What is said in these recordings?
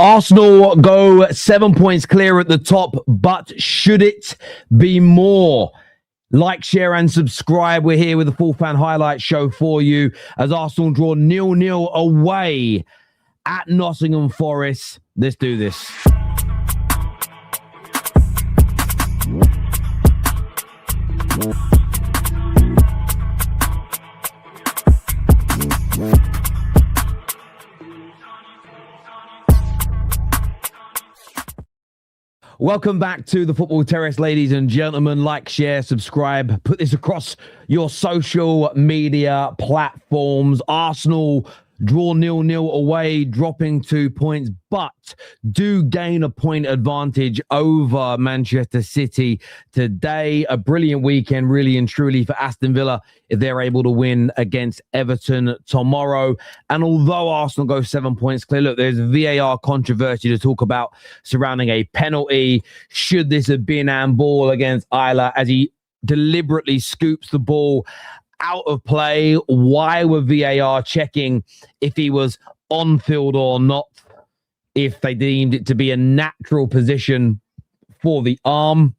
Arsenal go 7 points clear at the top, but should it be more? Like, share, and subscribe. We're here with the full fan highlight show for you as Arsenal draw 0-0 away at Nottingham Forest. Let's do this. Welcome back to the Football Terrace, ladies and gentlemen. Like, share, subscribe. Put this across your social media platforms. Arsenal draw 0-0 away, dropping 2 points, but do gain a point advantage over Manchester City today. A brilliant weekend, really and truly, for Aston Villa if they're able to win against Everton tomorrow. And although Arsenal go 7 points clear, look, there's VAR controversy to talk about surrounding a penalty. Should this have been handball against Isla as he deliberately scoops the ball out of play? Why were VAR checking if he was on field or not, if they deemed it to be a natural position for the arm?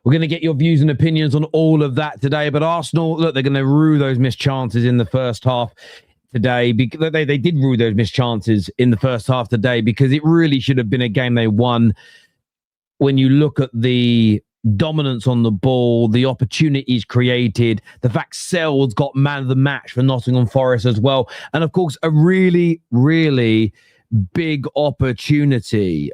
We're going to get your views and opinions on all of that today. But Arsenal, look, they're going to rue those missed chances in the first half today. Because they did rue those missed chances in the first half today, because it really should have been a game they won. When you look at the dominance on the ball, the opportunities created, the fact Sells got man of the match for Nottingham Forest as well, and of course a really big opportunity,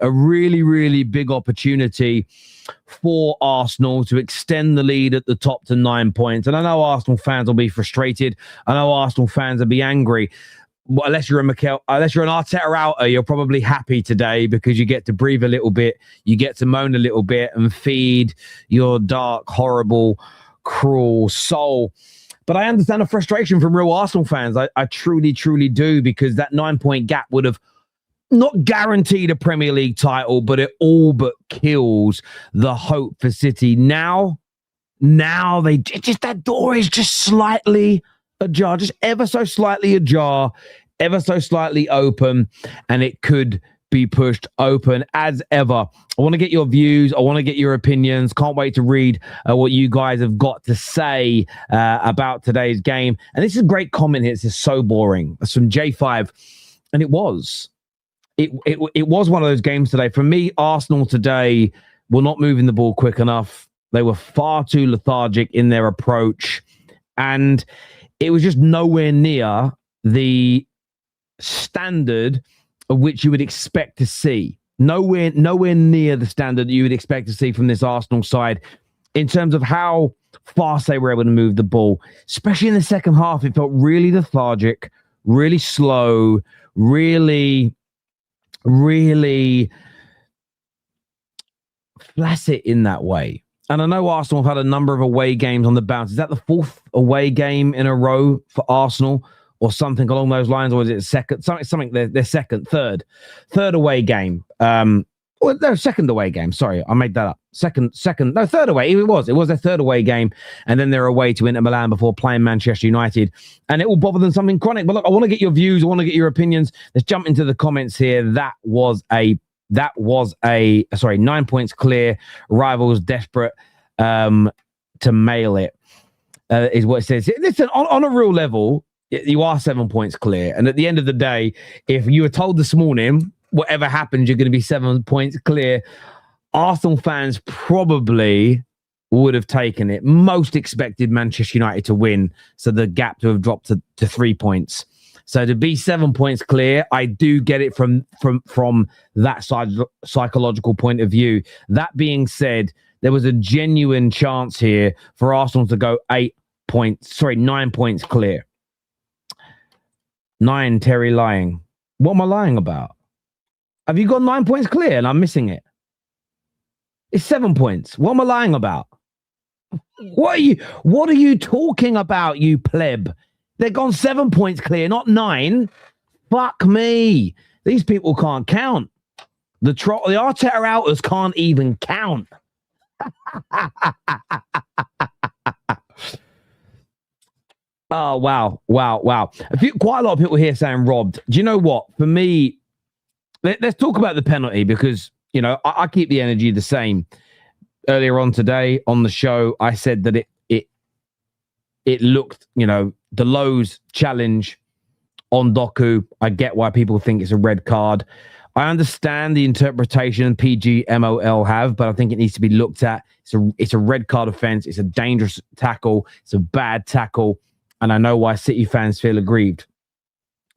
for Arsenal to extend the lead at the top to 9 points. And I know Arsenal fans will be frustrated, I know Arsenal fans will be angry. Well, unless you're an Arteta outer, you're probably happy today because you get to breathe a little bit, you get to moan a little bit and feed your dark, horrible, cruel soul. But I understand the frustration from real Arsenal fans. I truly do, because that 9 point gap would have not guaranteed a Premier League title, but it all but kills the hope for City. Now that door is just slightly ajar, just ever so slightly ajar, ever so slightly open, and it could be pushed open as ever. I want to get your views. I want to get your opinions. Can't wait to read what you guys have got to say about today's game. And this is a great comment here. This is so boring. It's from J5. And it was. It was one of those games today. For me, Arsenal today were not moving the ball quick enough. They were far too lethargic in their approach. And it was just nowhere near the standard of which you would expect to see. Nowhere near the standard that you would expect to see from this Arsenal side in terms of how fast they were able to move the ball. Especially in the second half, it felt really lethargic, really slow, really flaccid in that way. And I know Arsenal have had a number of away games on the bounce. Is that the fourth away game in a row for Arsenal or something along those lines? Or is it second? Something their third away game. Second away game. Sorry, I made that up. Third away. It was their third away game. And then they're away to Inter Milan before playing Manchester United. And it will bother them something chronic. But look, I want to get your views. I want to get your opinions. Let's jump into the comments here. That was 9 points clear. Rivals desperate to mail it, is what it says. Listen, on a real level, you are 7 points clear. And at the end of the day, if you were told this morning, whatever happens, you're going to be 7 points clear, Arsenal fans probably would have taken it. Most expected Manchester United to win, so the gap to have dropped to 3 points. So to be 7 points clear, I do get it from that side psychological point of view. That being said, there was a genuine chance here for Arsenal to go 9 points clear. 9, Terry lying. What am I lying about? Have you got 9 points clear and I'm missing it? It's 7 points. What am I lying about? What are you talking about, you pleb? They're gone 7 points clear, not 9. Fuck me. These people can't count. The Arteta outers can't even count. Oh, wow. Quite a lot of people here saying robbed. Do you know what? For me, let's talk about the penalty because, you know, I keep the energy the same. Earlier on today on the show, I said that it looked, you know, the Lowe's challenge on Doku. I get why people think it's a red card. I understand the interpretation PGMOL have, but I think it needs to be looked at. It's a red card offence. It's a dangerous tackle. It's a bad tackle. And I know why City fans feel aggrieved.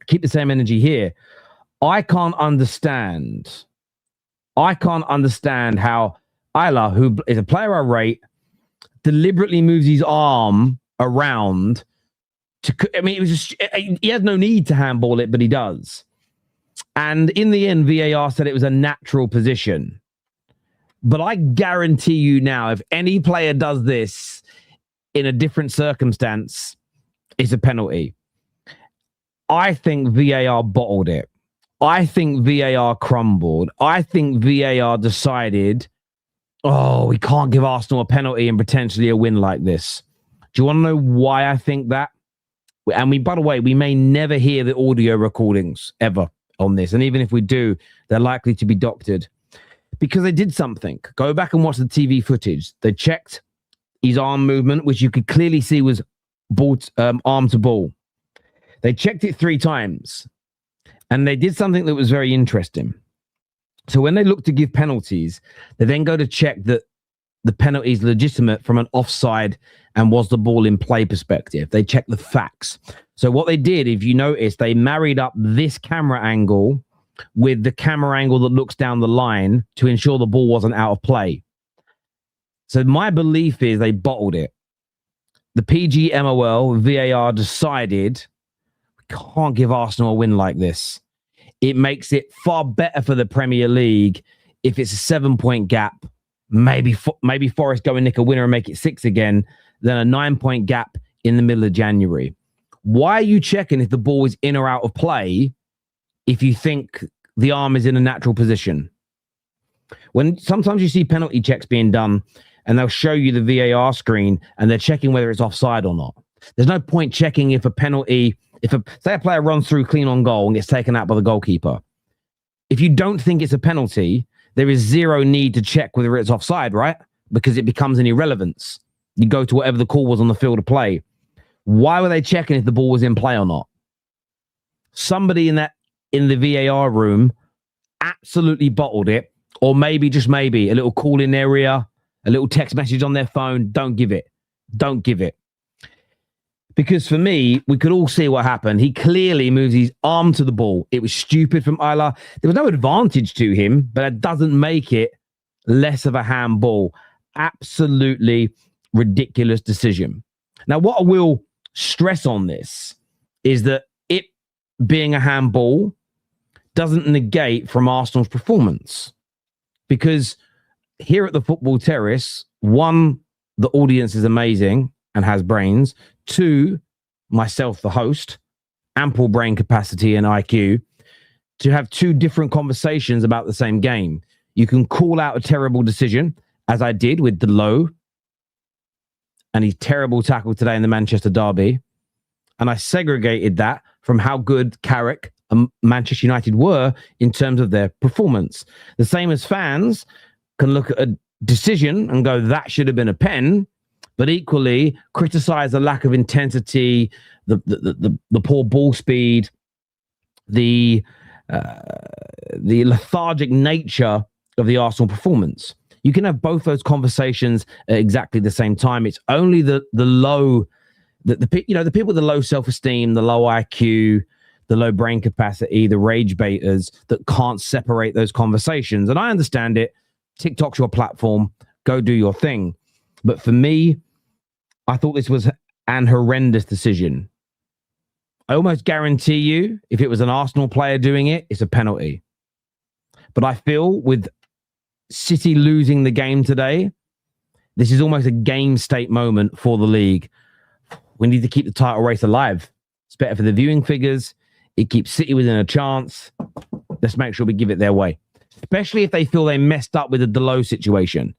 Keep the same energy here. I can't understand how Isla, who is a player I rate, deliberately moves his arm around to, I mean, it was just, he has no need to handball it, but he does. And in the end, VAR said it was a natural position. But I guarantee you now, if any player does this in a different circumstance, it's a penalty. I think VAR bottled it. I think VAR crumbled. I think VAR decided, oh, we can't give Arsenal a penalty and potentially a win like this. Do you want to know why I think that? And by the way, we may never hear the audio recordings ever on this. And even if we do, they're likely to be doctored because they did something. Go back and watch the TV footage. They checked his arm movement, which you could clearly see was arm to ball. They checked it 3 times and they did something that was very interesting. So when they look to give penalties, they then go to check that the penalty is legitimate from an offside and was the ball in play perspective. They check the facts. So what they did, if you notice, they married up this camera angle with the camera angle that looks down the line to ensure the ball wasn't out of play. So my belief is they bottled it. The PGMOL, VAR decided we can't give Arsenal a win like this. It makes it far better for the Premier League if it's a 7-point gap. Maybe Forest go and nick a winner and make it 6 again, than a 9-point gap in the middle of January. Why are you checking if the ball is in or out of play if you think the arm is in a natural position? When sometimes you see penalty checks being done and they'll show you the VAR screen and they're checking whether it's offside or not. There's no point checking if a penalty, say a player runs through clean on goal and gets taken out by the goalkeeper. If you don't think it's a penalty, there is zero need to check whether it's offside, right? Because it becomes an irrelevance. You go to whatever the call was on the field of play. Why were they checking if the ball was in play or not? Somebody in the VAR room absolutely bottled it, or maybe, just maybe, a little call in area, a little text message on their phone. Don't give it. Don't give it. Because for me, we could all see what happened. He clearly moves his arm to the ball. It was stupid from Isla. There was no advantage to him, but it doesn't make it less of a handball. Absolutely ridiculous decision. Now, what I will stress on this is that it being a handball doesn't negate from Arsenal's performance. Because here at the Football Terrace, 1, the audience is amazing and has brains. 2, myself, the host, ample brain capacity and IQ to have 2 different conversations about the same game. You can call out a terrible decision, as I did with Dayo and his terrible tackle today in the Manchester derby. And I segregated that from how good Carrick and Manchester United were in terms of their performance. The same as fans can look at a decision and go, that should have been a pen, but equally criticize the lack of intensity, the poor ball speed, the lethargic nature of the Arsenal performance. You can have both those conversations at exactly the same time. It's only the low, the people with the low self-esteem, the low IQ, the low brain capacity, the rage baiters that can't separate those conversations. And I understand it. TikTok's your platform. Go do your thing. But for me, I thought this was an horrendous decision. I almost guarantee you, if it was an Arsenal player doing it, it's a penalty. But I feel with City losing the game today, this is almost a game state moment for the league. We need to keep the title race alive. It's better for the viewing figures. It keeps City within a chance. Let's make sure we give it their way. Especially if they feel they messed up with the Dayo situation.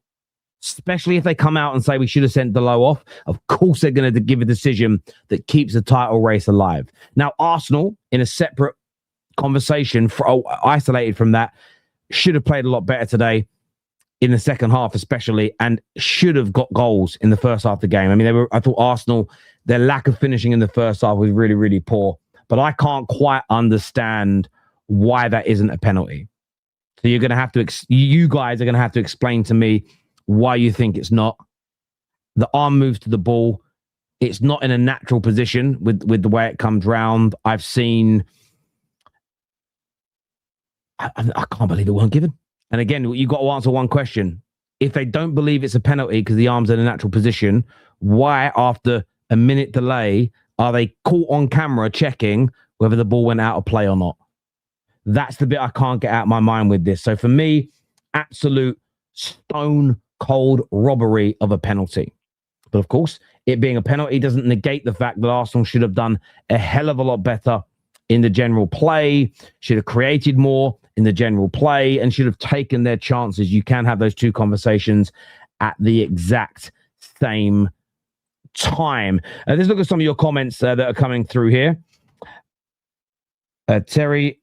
Especially if they come out and say we should have sent Dayo off. Of course they're going to give a decision that keeps the title race alive. Now, Arsenal, in a separate conversation, isolated from that, should have played a lot better today in the second half, especially, and should have got goals in the first half of the game. I mean, I thought Arsenal, their lack of finishing in the first half was really, really poor. But I can't quite understand why that isn't a penalty. So you're going to have to, you guys are going to have to explain to me why you think it's not. The arm moves to the ball. It's not in a natural position with the way it comes round. I've seen, I can't believe it weren't given. And again, you've got to answer one question. If they don't believe it's a penalty because the arm's in a natural position, why, after a minute delay, are they caught on camera checking whether the ball went out of play or not? That's the bit I can't get out of my mind with this. So for me, absolute stone cold robbery of a penalty. But of course, it being a penalty doesn't negate the fact that Arsenal should have done a hell of a lot better in the general play, should have created more in the general play, and should have taken their chances. You can have those two conversations at the exact same time. Let's look at some of your comments that are coming through here. Terry,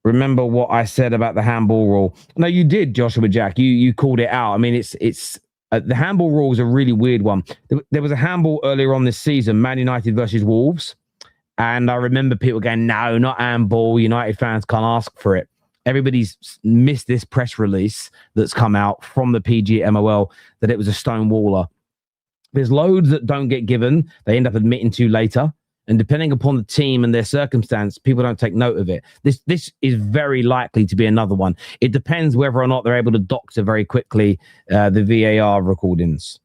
remember what I said about the handball rule? No, you did, Joshua Jack. You called it out. I mean, it's the handball rule is a really weird one. There was a handball earlier on this season, Man United versus Wolves. And I remember people going, no, not handball. United fans can't ask for it. Everybody's missed this press release that's come out from the PGMOL that it was a stonewaller. There's loads that don't get given. They end up admitting to later. And depending upon the team and their circumstance, people don't take note of it. This is very likely to be another one. It depends whether or not they're able to doctor very quickly the VAR recordings.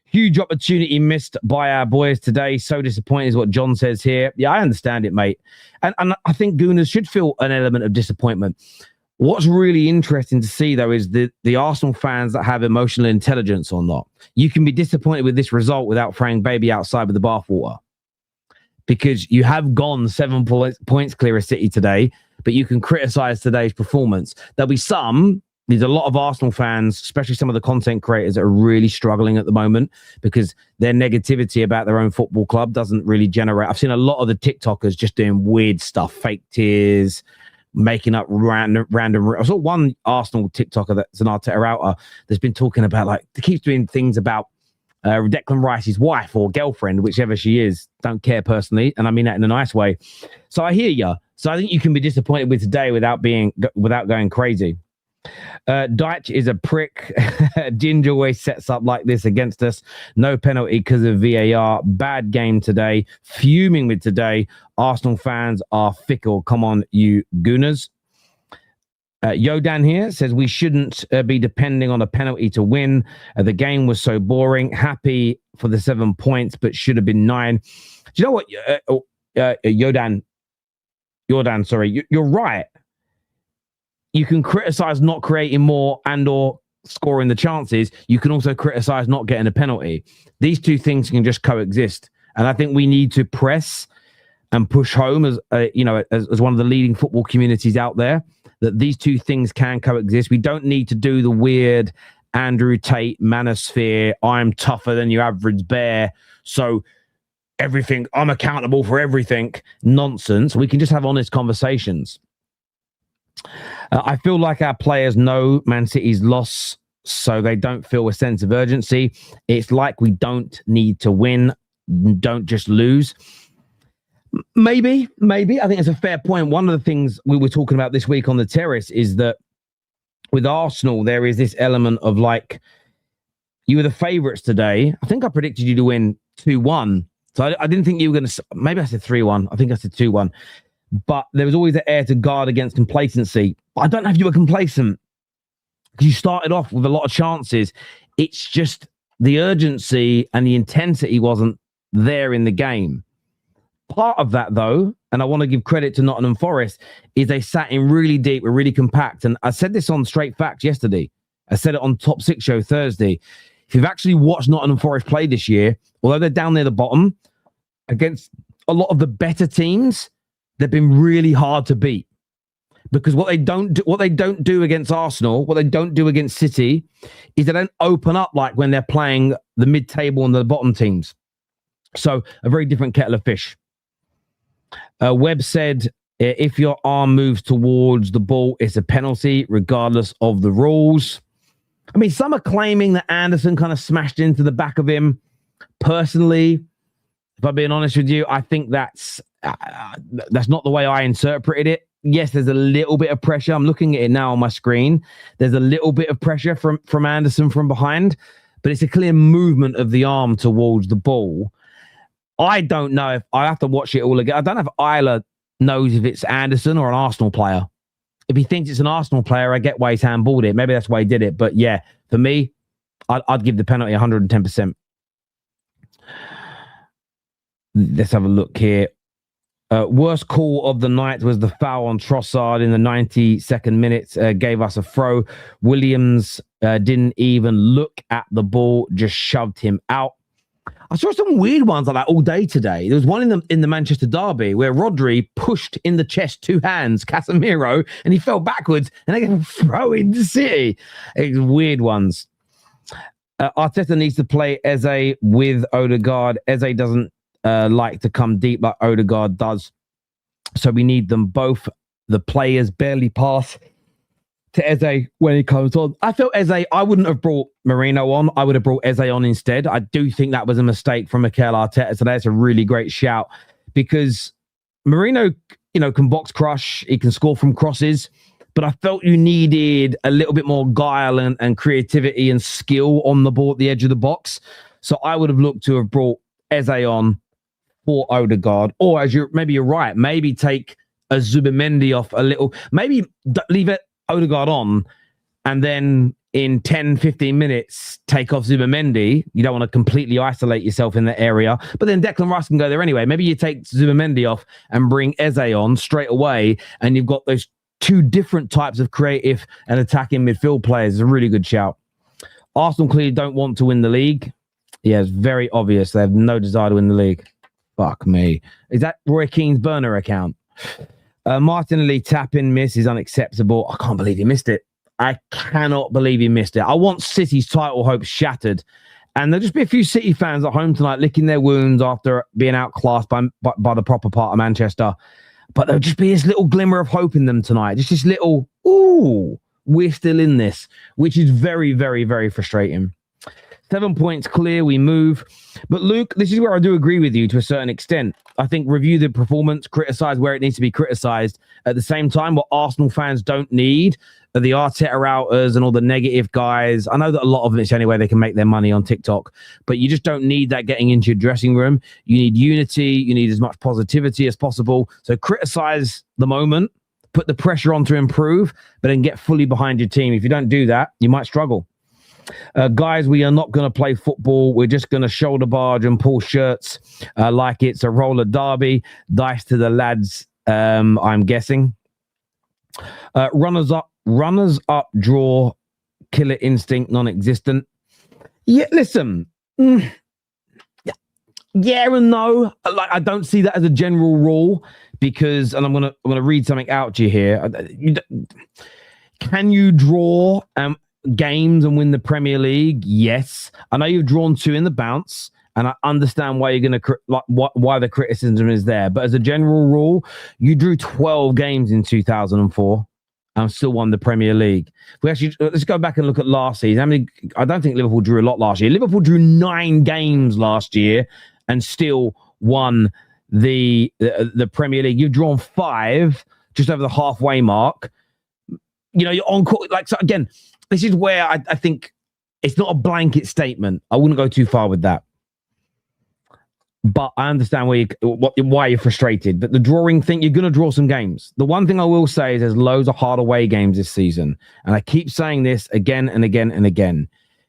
Huge opportunity missed by our boys today. So disappointing is what John says here. Yeah, I understand it, mate. And I think Gooners should feel an element of disappointment. What's really interesting to see, though, is the Arsenal fans that have emotional intelligence or not. You can be disappointed with this result without throwing baby outside with the bathwater. Because you have gone 7 points clear of City today, but you can criticize today's performance. There's a lot of Arsenal fans, especially some of the content creators, that are really struggling at the moment because their negativity about their own football club doesn't really generate. I've seen a lot of the TikTokers just doing weird stuff, fake tears, making up random. I saw one Arsenal TikToker that's an Arteta outer that's been talking about, like, he keeps doing things about Declan Rice's wife or girlfriend, whichever she is. Don't care personally, and I mean that in a nice way. So I hear you. So I think you can be disappointed with today without going crazy. Deitch is a prick. Ginger always sets up like this against us. No penalty because of VAR. Bad game today. Fuming with today. Arsenal fans are fickle. Come on, you gooners. Yodan here says we shouldn't be depending on a penalty to win. The game was so boring. Happy for the 7 points, but should have been 9. Do you know what, Yodan, sorry, you're right. You can criticize not creating more and or scoring the chances. You can also criticize not getting a penalty. These two things can just coexist. And I think we need to press and push home as one of the leading football communities out there, that these two things can coexist. We don't need to do the weird Andrew Tate manosphere, I'm tougher than your average bear, so everything, I'm accountable for everything nonsense. We can just have honest conversations. I feel like our players know Man City's loss, so they don't feel a sense of urgency. It's like we don't need to win, don't just lose. Maybe. I think it's a fair point. One of the things we were talking about this week on the terrace is that with Arsenal, there is this element of, like, you were the favourites today. I think I predicted you to win 2-1. So I didn't think you were going to... Maybe I said 3-1. I think I said 2-1. But there was always an air to guard against complacency. But I don't know if you were complacent because you started off with a lot of chances. It's just the urgency and the intensity wasn't there in the game. Part of that, though, and I want to give credit to Nottingham Forest, is they sat in really deep, were really compact. And I said this on Straight Facts yesterday. I said it on Top 6 Show Thursday. If you've actually watched Nottingham Forest play this year, although they're down near the bottom, against a lot of the better teams, they've been really hard to beat. Because what they don't do against Arsenal, what they don't do against City, is they don't open up like when they're playing the mid-table and the bottom teams. So a very different kettle of fish. Webb said, If your arm moves towards the ball, it's a penalty, regardless of the rules. I mean, some are claiming that Anderson kind of smashed into the back of him. Personally, if I'm being honest with you, I think that's not the way I interpreted it. Yes, there's a little bit of pressure. I'm looking at it now on my screen. There's a little bit of pressure from Anderson from behind, but it's a clear movement of the arm towards the ball. I don't know if I have to watch it all again. I don't know if Isla knows if it's Anderson or an Arsenal player. If he thinks it's an Arsenal player, I get why he's handballed it. Maybe that's why he did it. But yeah, for me, I'd give the penalty 110%. Let's have a look here. Worst call of the night was the foul on Trossard in the 92nd minute. Gave us a throw. Williams didn't even look at the ball, just shoved him out. I saw some weird ones like that all day today. There was one in the Manchester derby where Rodri pushed in the chest 2 hands Casemiro and he fell backwards and they can throw into City. It's weird ones. Arteta needs to play Eze with Odegaard. Eze doesn't like to come deep like Odegaard does. So we need them both. The players barely pass to Eze when he comes on. I felt Eze, I wouldn't have brought Marino on. I would have brought Eze on instead. I do think that was a mistake from Mikel Arteta. So that's a really great shout because Marino, can box crush. He can score from crosses. But I felt you needed a little bit more guile and creativity and skill on the ball at the edge of the box. So I would have looked to have brought Eze on for Odegaard. Or maybe you're right. Maybe take a Zubimendi off a little. Maybe leave it Odegaard on and then in 10, 15 minutes, take off Zubimendi. You don't want to completely isolate yourself in that area. But then Declan Rice can go there anyway. Maybe you take Zubimendi off and bring Eze on straight away and you've got those 2 different types of creative and attacking midfield players. It's a really good shout. Arsenal clearly don't want to win the league. Yeah, it's very obvious. They have no desire to win the league. Fuck me. Is that Roy Keane's burner account? Martinelli tap-in miss is unacceptable. I can't believe he missed it. I cannot believe he missed it. I want City's title hopes shattered. And there'll just be a few City fans at home tonight licking their wounds after being outclassed by the proper part of Manchester. But there'll just be this little glimmer of hope in them tonight. Just this little, ooh, we're still in this, which is very, very, very frustrating. 7 points clear, we move. But Luke, this is where I do agree with you to a certain extent. I think review the performance, criticize where it needs to be criticized. At the same time, what Arsenal fans don't need are the Arteta outers and all the negative guys. I know that a lot of them, it's the only way they can make their money on TikTok, but you just don't need that getting into your dressing room. You need unity. You need as much positivity as possible. So criticize the moment, put the pressure on to improve, but then get fully behind your team. If you don't do that, you might struggle. Guys, we are not going to play football. We're just going to shoulder barge and pull shirts like it's a roller derby. Dice to the lads, I'm guessing. Runners up, draw, killer instinct, non-existent. Yeah, listen. Yeah and no. Like, I don't see that as a general rule because, and I'm gonna read something out to you here. Can you draw games and win the Premier League? Yes. I know you've drawn 2 in the bounce, and I understand why you're going to why the criticism is there. But as a general rule, you drew 12 games in 2004 and still won the Premier League. Let's go back and look at last season. I don't think Liverpool drew a lot last year. Liverpool drew 9 games last year and still won the Premier League. You've drawn 5, just over the halfway mark. You're on court. Like, so again, this is where I think it's not a blanket statement. I wouldn't go too far with that. But I understand why you're frustrated. But the drawing thing, you're going to draw some games. The one thing I will say is there's loads of hard away games this season. And I keep saying this again and again and again.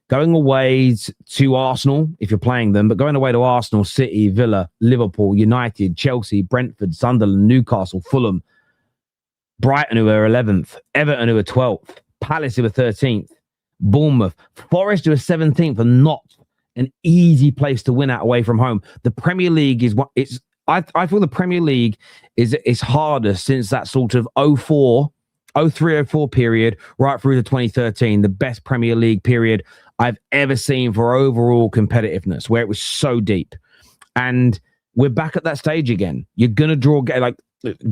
Going away to Arsenal, if you're playing them, but going away to Arsenal, City, Villa, Liverpool, United, Chelsea, Brentford, Sunderland, Newcastle, Fulham, Brighton, who are 11th, Everton, who are 12th, Palace, who are 13th, Bournemouth, Forest, who are 17th, and not an easy place to win at away from home. The Premier League is what it's. I feel the Premier League is harder since that sort of 03-04 period right through to 2013, the best Premier League period I've ever seen for overall competitiveness, where it was so deep. And we're back at that stage again. You're going to draw, like,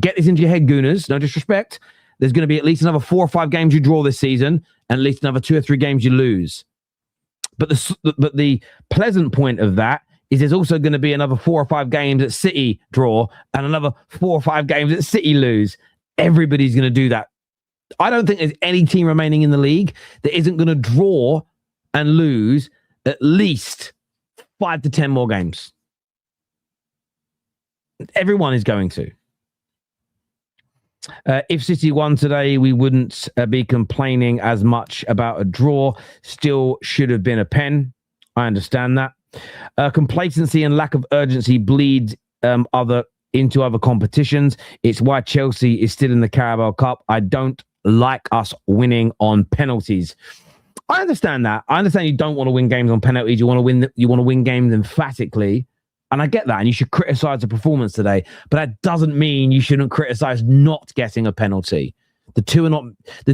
get this into your head, Gooners. No disrespect. There's going to be at least another 4 or 5 games you draw this season, and at least another 2 or 3 games you lose. But the pleasant point of that is there's also going to be another 4 or 5 games that City draw and another 4 or 5 games that City lose. Everybody's going to do that. I don't think there's any team remaining in the league that isn't going to draw and lose at least 5 to 10 more games. Everyone is going to. If City won today, we wouldn't be complaining as much about a draw. Still should have been a pen. I understand that. Complacency and lack of urgency bleed into other competitions. It's why Chelsea is still in the Carabao Cup. I don't like us winning on penalties. I understand that. I understand you don't want to win games on penalties. You want to win. You want to win games emphatically. And I get that, and you should criticize the performance today, but that doesn't mean you shouldn't criticize not getting a penalty. The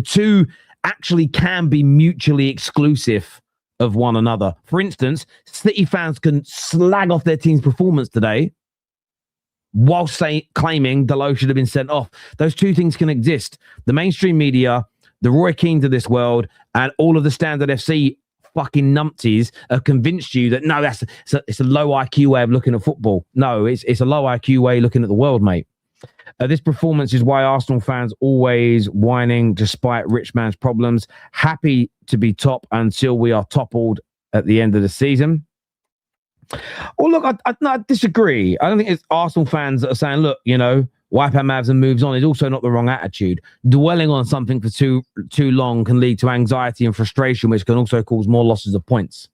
two actually can be mutually exclusive of one another. For instance, City fans can slag off their team's performance today whilst claiming Dayo should have been sent off. Those two things can exist. The mainstream media, the Roy Keanes of this world, and all of the Standard FC fucking numpties have convinced you that no, it's a low IQ way of looking at football. No, it's a low IQ way of looking at the world, mate. This performance is why Arsenal fans always whining despite rich man's problems. Happy to be top until we are toppled at the end of the season. Well, look, I disagree. I don't think it's Arsenal fans that are saying, look, wipe our mouths and moves on is also not the wrong attitude. Dwelling on something for too long can lead to anxiety and frustration, which can also cause more losses of points.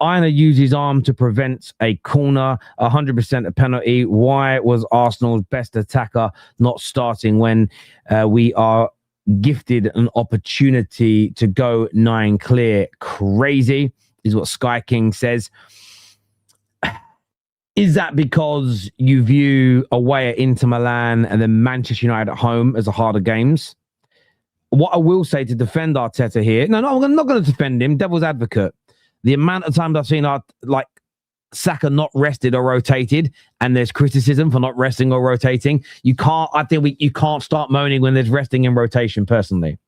Aina used his arm to prevent a corner, 100% a penalty. Why was Arsenal's best attacker not starting when we are gifted an opportunity to go 9 clear? Crazy is what Sky King says. Is that because you view away at Inter Milan and then Manchester United at home as the harder games? What I will say to defend Arteta here, no, I'm not going to defend him, devil's advocate. The amount of times I've seen Saka not rested or rotated, and there's criticism for not resting or rotating. You can't start moaning when there's resting and rotation, personally.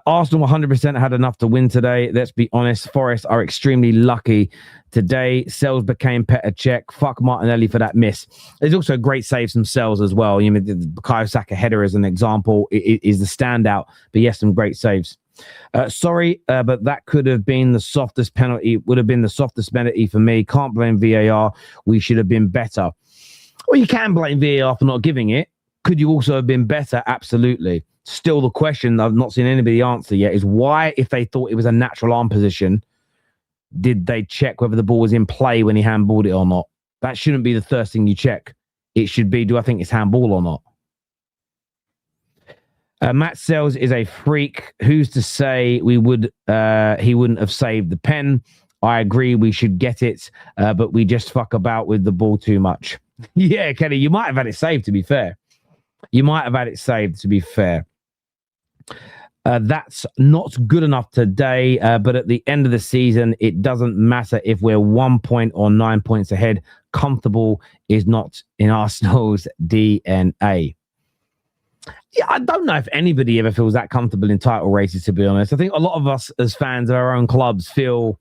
Arsenal 100% had enough to win today. Let's be honest. Forest are extremely lucky today. Sells became Petr Cech. Fuck Martinelli for that miss. There's also great saves from Sells as well. The Bukayo Saka header as an example is the standout. But yes, some great saves. Sorry, but that could have been the softest penalty. Would have been the softest penalty for me. Can't blame VAR. We should have been better. Well, you can blame VAR for not giving it. Could you also have been better? Absolutely. Still, the question I've not seen anybody answer yet is why, if they thought it was a natural arm position, did they check whether the ball was in play when he handballed it or not? That shouldn't be the first thing you check. It should be, do I think it's handball or not? Matt Sells is a freak. Who's to say he wouldn't have saved the pen? I agree we should get it, but we just fuck about with the ball too much. Yeah, Kenny, you might have had it saved, to be fair. That's not good enough today, but at the end of the season, it doesn't matter if we're 1 point or 9 points ahead. Comfortable is not in Arsenal's DNA. Yeah, I don't know if anybody ever feels that comfortable in title races, to be honest. I think a lot of us as fans of our own clubs feel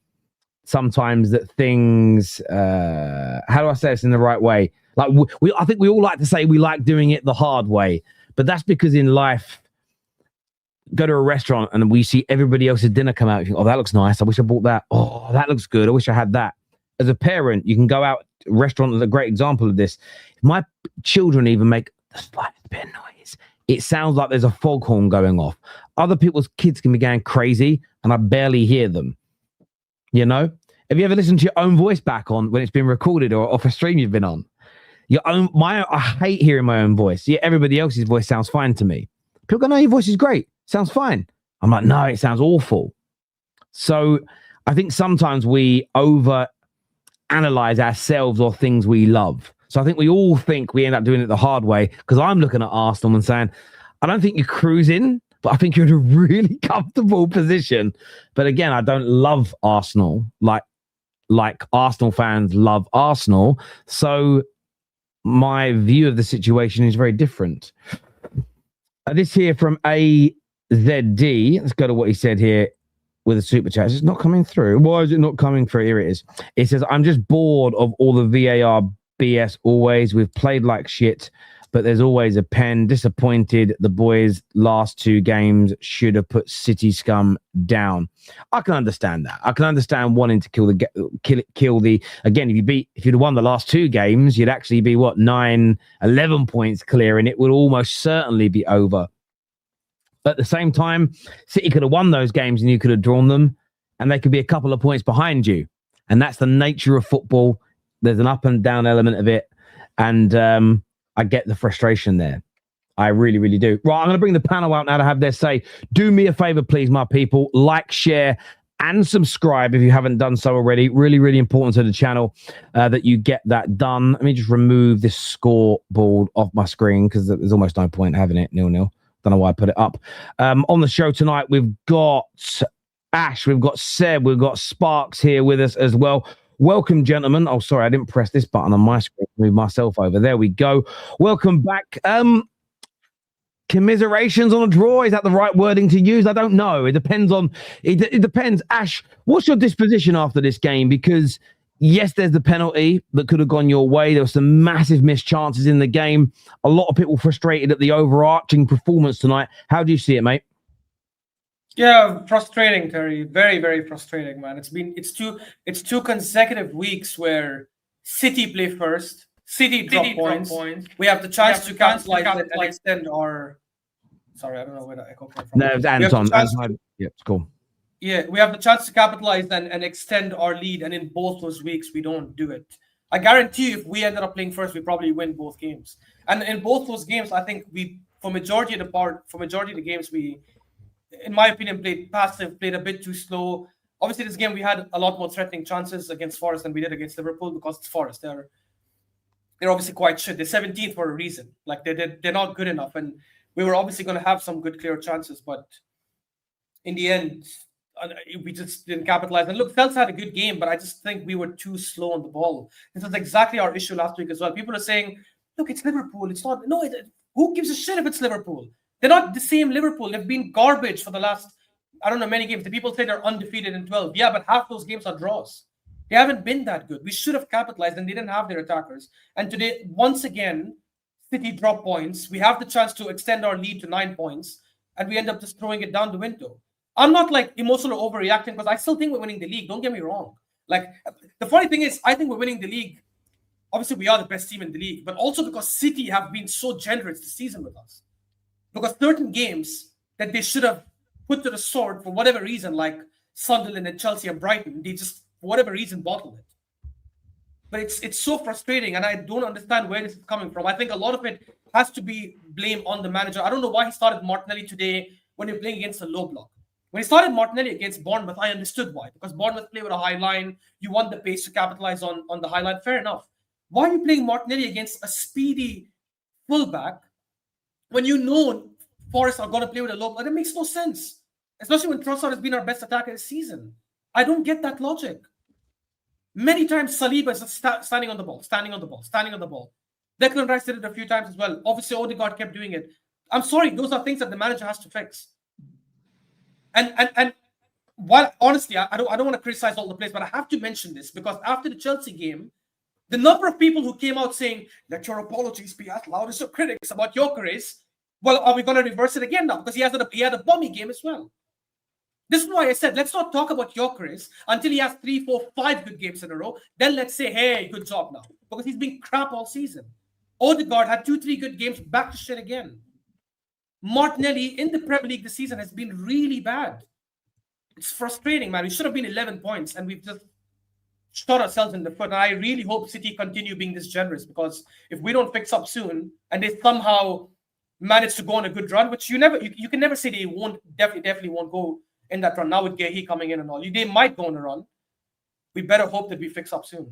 sometimes that things, how do I say this in the right way? Like I think we all like to say we like doing it the hard way, but that's because in life, go to a restaurant and we see everybody else's dinner come out. You think, oh, that looks nice. I wish I bought that. Oh, that looks good. I wish I had that. As a parent, you can go out. Restaurant is a great example of this. If my children even make the slightest bit of noise, it sounds like there's a foghorn going off. Other people's kids can be going crazy and I barely hear them. Have you ever listened to your own voice back on when it's been recorded or off a stream you've been on? I hate hearing my own voice. Yeah, everybody else's voice sounds fine to me. People go, no, your voice is great. Sounds fine. I'm like, no, it sounds awful. So I think sometimes we over analyze ourselves or things we love. So I think we all think we end up doing it the hard way, because I'm looking at Arsenal and saying, I don't think you're cruising, but I think you're in a really comfortable position. But again, I don't love Arsenal like Arsenal fans love Arsenal. So my view of the situation is very different. This here from AZD. Let's go to what he said here with a super chat. It's not coming through. Why is it not coming through? Here it is. It says, I'm just bored of all the VAR BS always. We've played like shit, but there's always a pen. Disappointed. The boys' last 2 games should have put City scum down. I can understand that. I can understand wanting to kill the again, if you'd have won the last 2 games, you'd actually be 9, 11 points clear, and it would almost certainly be over. But at the same time, City could have won those games and you could have drawn them, and they could be a couple of points behind you. And that's the nature of football. There's an up and down element of it. And I get the frustration there. I really, really do. Right, I'm going to bring the panel out now to have their say. Do me a favor, please, my people. Like, share, and subscribe if you haven't done so already. Really, really important to the channel that you get that done. Let me just remove this scoreboard off my screen because there's almost no point having it 0-0. Don't know why I put it up. On the show tonight, we've got Ash, we've got Seb, we've got Sparks here with us as well. Welcome, gentlemen. Oh, sorry, I didn't press this button on my screen. Move myself over. There we go. Welcome back. Commiserations on a draw. Is that the right wording to use? I don't know. It depends on. It depends. Ash, what's your disposition after this game? Because yes, there's the penalty that could have gone your way. There were some massive missed chances in the game. A lot of people frustrated at the overarching performance tonight. How do you see it, mate? Yeah, frustrating, Terry. Very, very frustrating, man. It's two consecutive weeks where City play first, City drop points. We have the chance to capitalize and extend our. Sorry, I don't know where the echo came from. No, it was Anton. Yeah, it's cool. Yeah, we have the chance to capitalize and extend our lead, and in both those weeks, we don't do it. I guarantee you, if we ended up playing first, we probably win both games. And in both those games, I think for majority of the games, we, in my opinion, played passive, played a bit too slow. Obviously, this game, we had a lot more threatening chances against Forest than we did against Liverpool because it's Forest. They're obviously quite shit. They're 17th for a reason. Like, they're not good enough. And we were obviously going to have some good, clear chances. But in the end, we just didn't capitalize. And look, Phelps had a good game, but I just think we were too slow on the ball. This was exactly our issue last week as well. People are saying, look, it's Liverpool. It's not. No, who gives a shit if it's Liverpool? They're not the same Liverpool. They've been garbage for the last, I don't know, many games. The people say they're undefeated in 12. Yeah, but half those games are draws. They haven't been that good. We should have capitalized, and they didn't have their attackers. And today, once again, City drop points. We have the chance to extend our lead to 9 points, and we end up just throwing it down the window. I'm not like emotional overreacting because I still think we're winning the league. Don't get me wrong. Like, the funny thing is, I think we're winning the league. Obviously, we are the best team in the league, but also because City have been so generous this season with us. Because certain games that they should have put to the sword for whatever reason, like Sunderland and Chelsea and Brighton, they just, for whatever reason, bottled it. But it's so frustrating, and I don't understand where this is coming from. I think a lot of it has to be blamed on the manager. I don't know why he started Martinelli today when you're playing against a low block. When he started Martinelli against Bournemouth, I understood why. Because Bournemouth play with a high line. You want the pace to capitalize on the high line. Fair enough. Why are you playing Martinelli against a speedy fullback when you know Forest are going to play with a low block? That makes no sense. Especially when Trossard has been our best attacker this season. I don't get that logic. Many times Saliba is standing on the ball. Declan Rice did it a few times as well. Obviously, Odegaard kept doing it. I'm sorry, those are things that the manager has to fix. And while honestly, I don't want to criticize all the players, but I have to mention this because after the Chelsea game, the number of people who came out saying, let your apologies be as loud as your critics about Gyökeres, well, are we going to reverse it again now? Because he had a bummy game as well. This is why I said, let's not talk about Gyökeres until he has 3, 4, 5 good games in a row. Then let's say, hey, good job now. Because he's been crap all season. Odegaard had 2, 3 good games, back to shit again. Martinelli in the Premier League this season has been really bad. It's frustrating, man. We should have been 11 points, and we've just shot ourselves in the foot. And I really hope City continue being this generous, because if we don't fix up soon, and they somehow manage to go on a good run, which you can never say they won't, definitely won't go in that run. Now with Gehi coming in and all, they might go on a run. We better hope that we fix up soon.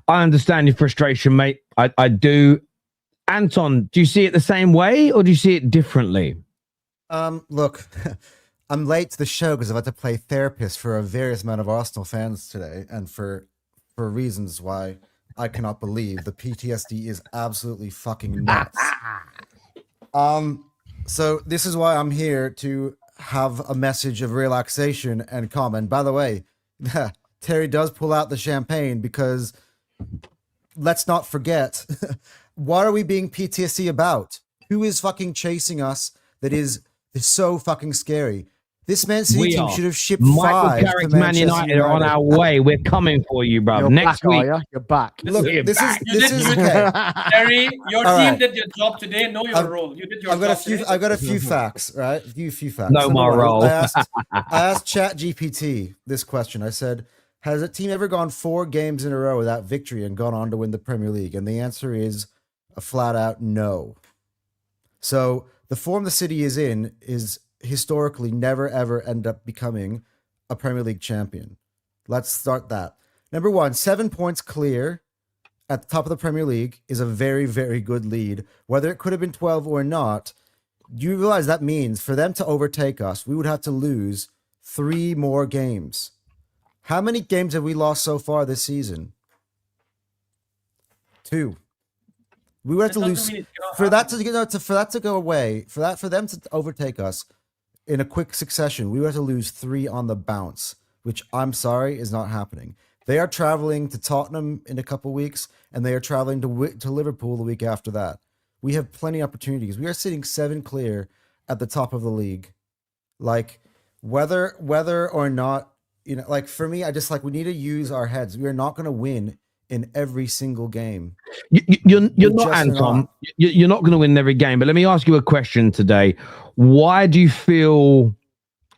I understand your frustration, mate. I do. Anton, do you see it the same way or do you see it differently? Look, I'm late to the show because I've had to play therapist for a various amount of Arsenal fans today, and for reasons why I cannot believe. The PTSD is absolutely fucking nuts. So this is why I'm here to have a message of relaxation and calm. And by the way, Terry does pull out the champagne because let's not forget, what are we being PTSD about? Who is fucking chasing us that is so fucking scary? This Man City team should have shipped Michael 5 to Carrick's Man United are on our way. We're coming for you, bro. You're Next back, week. are you? You're back. Look, this is okay. Terry, your All team right. did your job today. Know your role. You did your I've got job today. I've got a few facts, right? A few facts. No Number more one, role. I asked ChatGPT this question. I said, has a team ever gone 4 games in a row without victory and gone on to win the Premier League? And the answer is a flat out no. So the form the City is in is historically never ever end up becoming a Premier League champion. Let's start that. Number 1, 7 points clear at the top of the Premier League is a very, very good lead. Whether it could have been 12 or not, you realize that means for them to overtake us, we would have to lose 3 more games. How many games have we lost so far this season? 2. We would have to lose for that to go away, for them to overtake us in a quick succession. We would have to lose 3 on the bounce, which I'm sorry is not happening. They are traveling to Tottenham in a couple weeks, and they are traveling to Liverpool the week after that. We have plenty of opportunities. We are sitting 7 clear at the top of the league. Like whether or not, you know, like for me, I just like we need to use our heads. We are not going to win in every single game. You're not, Anton. You're not going to win every game. But let me ask you a question today. Why do you feel?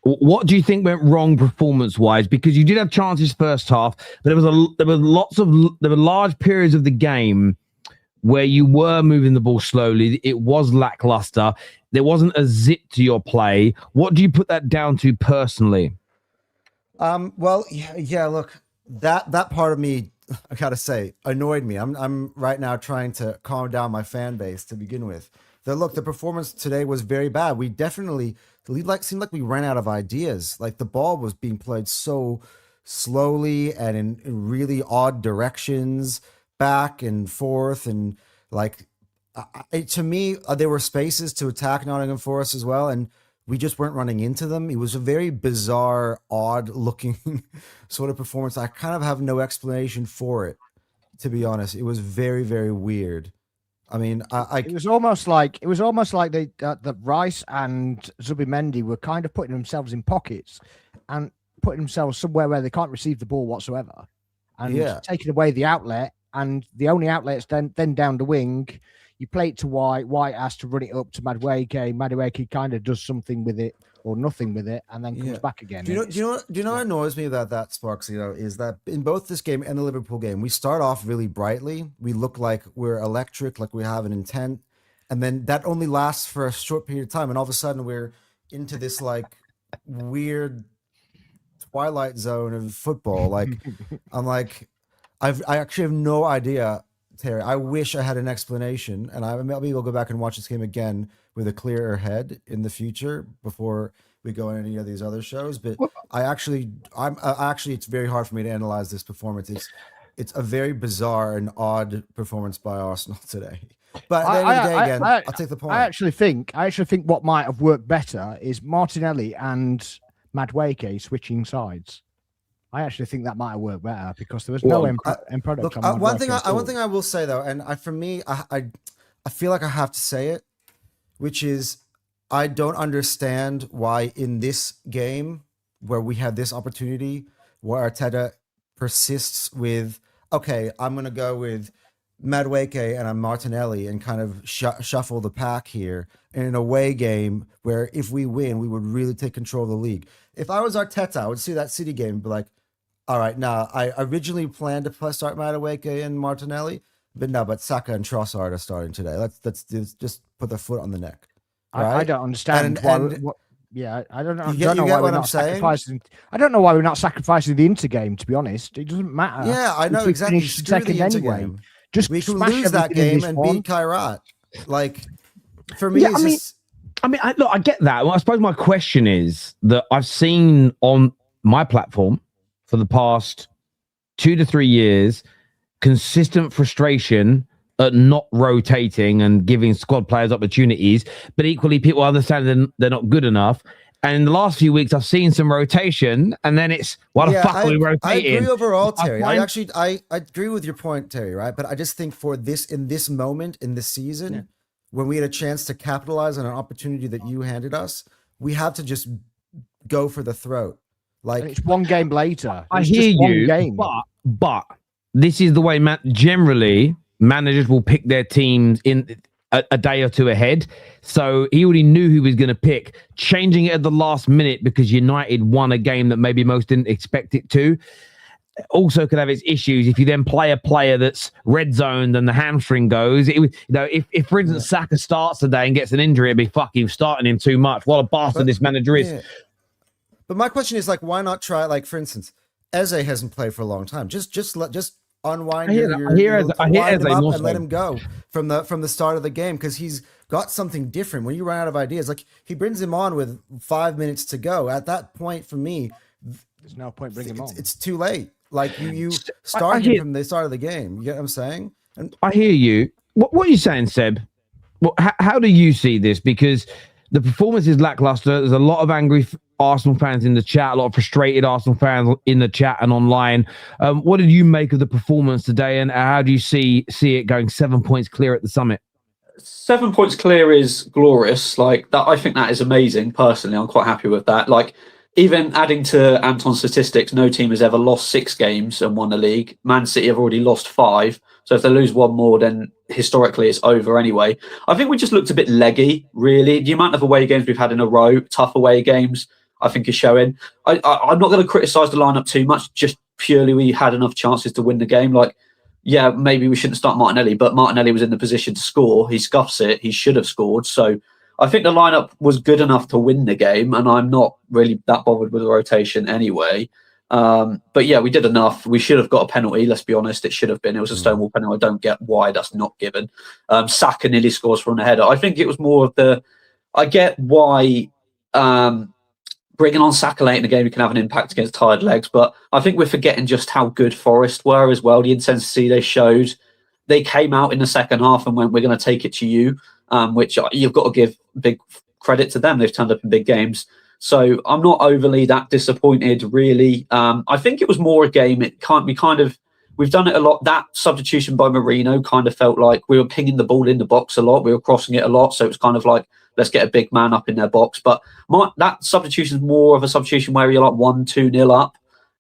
What do you think went wrong performance-wise? Because you did have chances first half, but there were large periods of the game where you were moving the ball slowly. It was lackluster. There wasn't a zip to your play. What do you put that down to personally? Well, yeah. Look, that part of me, I gotta say, annoyed me. I'm right now trying to calm down my fan base to begin with. The performance today was very bad. We definitely seemed like we ran out of ideas. Like the ball was being played so slowly and in really odd directions, back and forth, and like to me, there were spaces to attack Nottingham Forest as well, and we just weren't running into them. It was a very bizarre, odd-looking sort of performance. I kind of have no explanation for it, to be honest. It was very, very weird. I mean, it was almost like the Rice and Zubimendi were kind of putting themselves in pockets and putting themselves somewhere where they can't receive the ball whatsoever, and taking away the outlet. And the only outlet's then down the wing. You play it to White. White has to run it up to Madueke. Madueke kind of does something with it or nothing with it, and then comes back again. Do you know what annoys me about that, Sparks? You know, is that in both this game and the Liverpool game, we start off really brightly. We look like we're electric, like we have an intent, and then that only lasts for a short period of time, and all of a sudden we're into this like weird twilight zone of football. Like I'm like, I actually have no idea. Terry, I wish I had an explanation, and maybe we'll go back and watch this game again with a clearer head in the future before we go on any of these other shows. But it's very hard for me to analyze this performance. It's a very bizarre and odd performance by Arsenal today. But at the end of the day, again, I'll take the point. I actually think what might have worked better is Martinelli and Madueke switching sides. I actually think that might have worked better because there was no end product. Look, one thing I will say though, and for me, I feel like I have to say it, which is I don't understand why in this game where we have this opportunity, where Arteta persists with, okay, I'm going to go with Madueke and Martinelli and kind of shuffle the pack here in an away game where if we win, we would really take control of the league. If I was Arteta, I would see that City game and be like, all right, now I originally planned to start Madueke and Martinelli, but Saka and Trossard are starting today. Let's just put their foot on the neck. Right? I don't understand I don't know why we're not sacrificing. I don't know why we're not sacrificing the Inter game. To be honest, it doesn't matter. Yeah, I know exactly. Second anyway. Game. Just we can lose that game and beat Kairat. Like for me, I get that. Well, I suppose my question is that I've seen on my platform for the past 2 to 3 years consistent frustration at not rotating and giving squad players opportunities, but equally people understand they're not good enough. And in the last few weeks, I've seen some rotation, and then it's why the fuck are we rotating? I agree overall, Terry. I agree with your point, Terry. Right, but I just think for this in this moment in this season, when we had a chance to capitalize on an opportunity that you handed us, we have to just go for the throat. Like, and it's one game later. I hear you, but this is the way generally managers will pick their teams in a day or two ahead. So he already knew who he was going to pick. Changing it at the last minute because United won a game that maybe most didn't expect it to also could have its issues. If you then play a player that's red zoned and the hamstring goes, if for instance Saka starts today and gets an injury, it'd be fucking starting him too much. What a bastard this manager is. Yeah. But my question is, like, why not try, like, for instance, Eze hasn't played for a long time. Just unwind and let him go from the start of the game, because he's got something different. When you run out of ideas, like, he brings him on with 5 minutes to go. At that point, for me, there's no point bringing him on. It's too late. Like, you start him from the start of the game. You get what I'm saying? And I hear you. What are you saying, Seb? Well, how do you see this? Because the performance is lackluster. There's a lot of angry Arsenal fans in the chat, a lot of frustrated Arsenal fans in the chat and online. What did you make of the performance today, and how do you see it going 7 points clear at the summit? 7 points clear is glorious. Like that, I think that is amazing. Personally, I'm quite happy with that. Like, even adding to Anton's statistics, no team has ever lost 6 games and won the league. Man City have already lost 5. So if they lose one more, then historically it's over anyway. I think we just looked a bit leggy, really. The amount of away games we've had in a row, tough away games, I think is showing. I'm not going to criticise the lineup too much, just purely we had enough chances to win the game. Like, yeah, maybe we shouldn't start Martinelli, but Martinelli was in the position to score. He scuffs it. He should have scored. So I think the lineup was good enough to win the game, and I'm not really that bothered with the rotation anyway. But yeah, we did enough. We should have got a penalty, let's be honest. It should have been. It was a Stonewall penalty. I don't get why that's not given. Saka nearly scores from the header. I think it was more of I get why bringing on Saka late in the game can have an impact against tired legs, but I think we're forgetting just how good Forest were as well. The intensity they showed. They came out in the second half and went, we're going to take it to you, which you've got to give big credit to them. They've turned up in big games. So I'm not overly that disappointed, really. I think it was more a game. We've done it a lot. That substitution by Marino kind of felt like we were pinging the ball in the box a lot. We were crossing it a lot. So it was kind of like, let's get a big man up in their box. But that substitution is more of a substitution where you're like 1-2-0 up,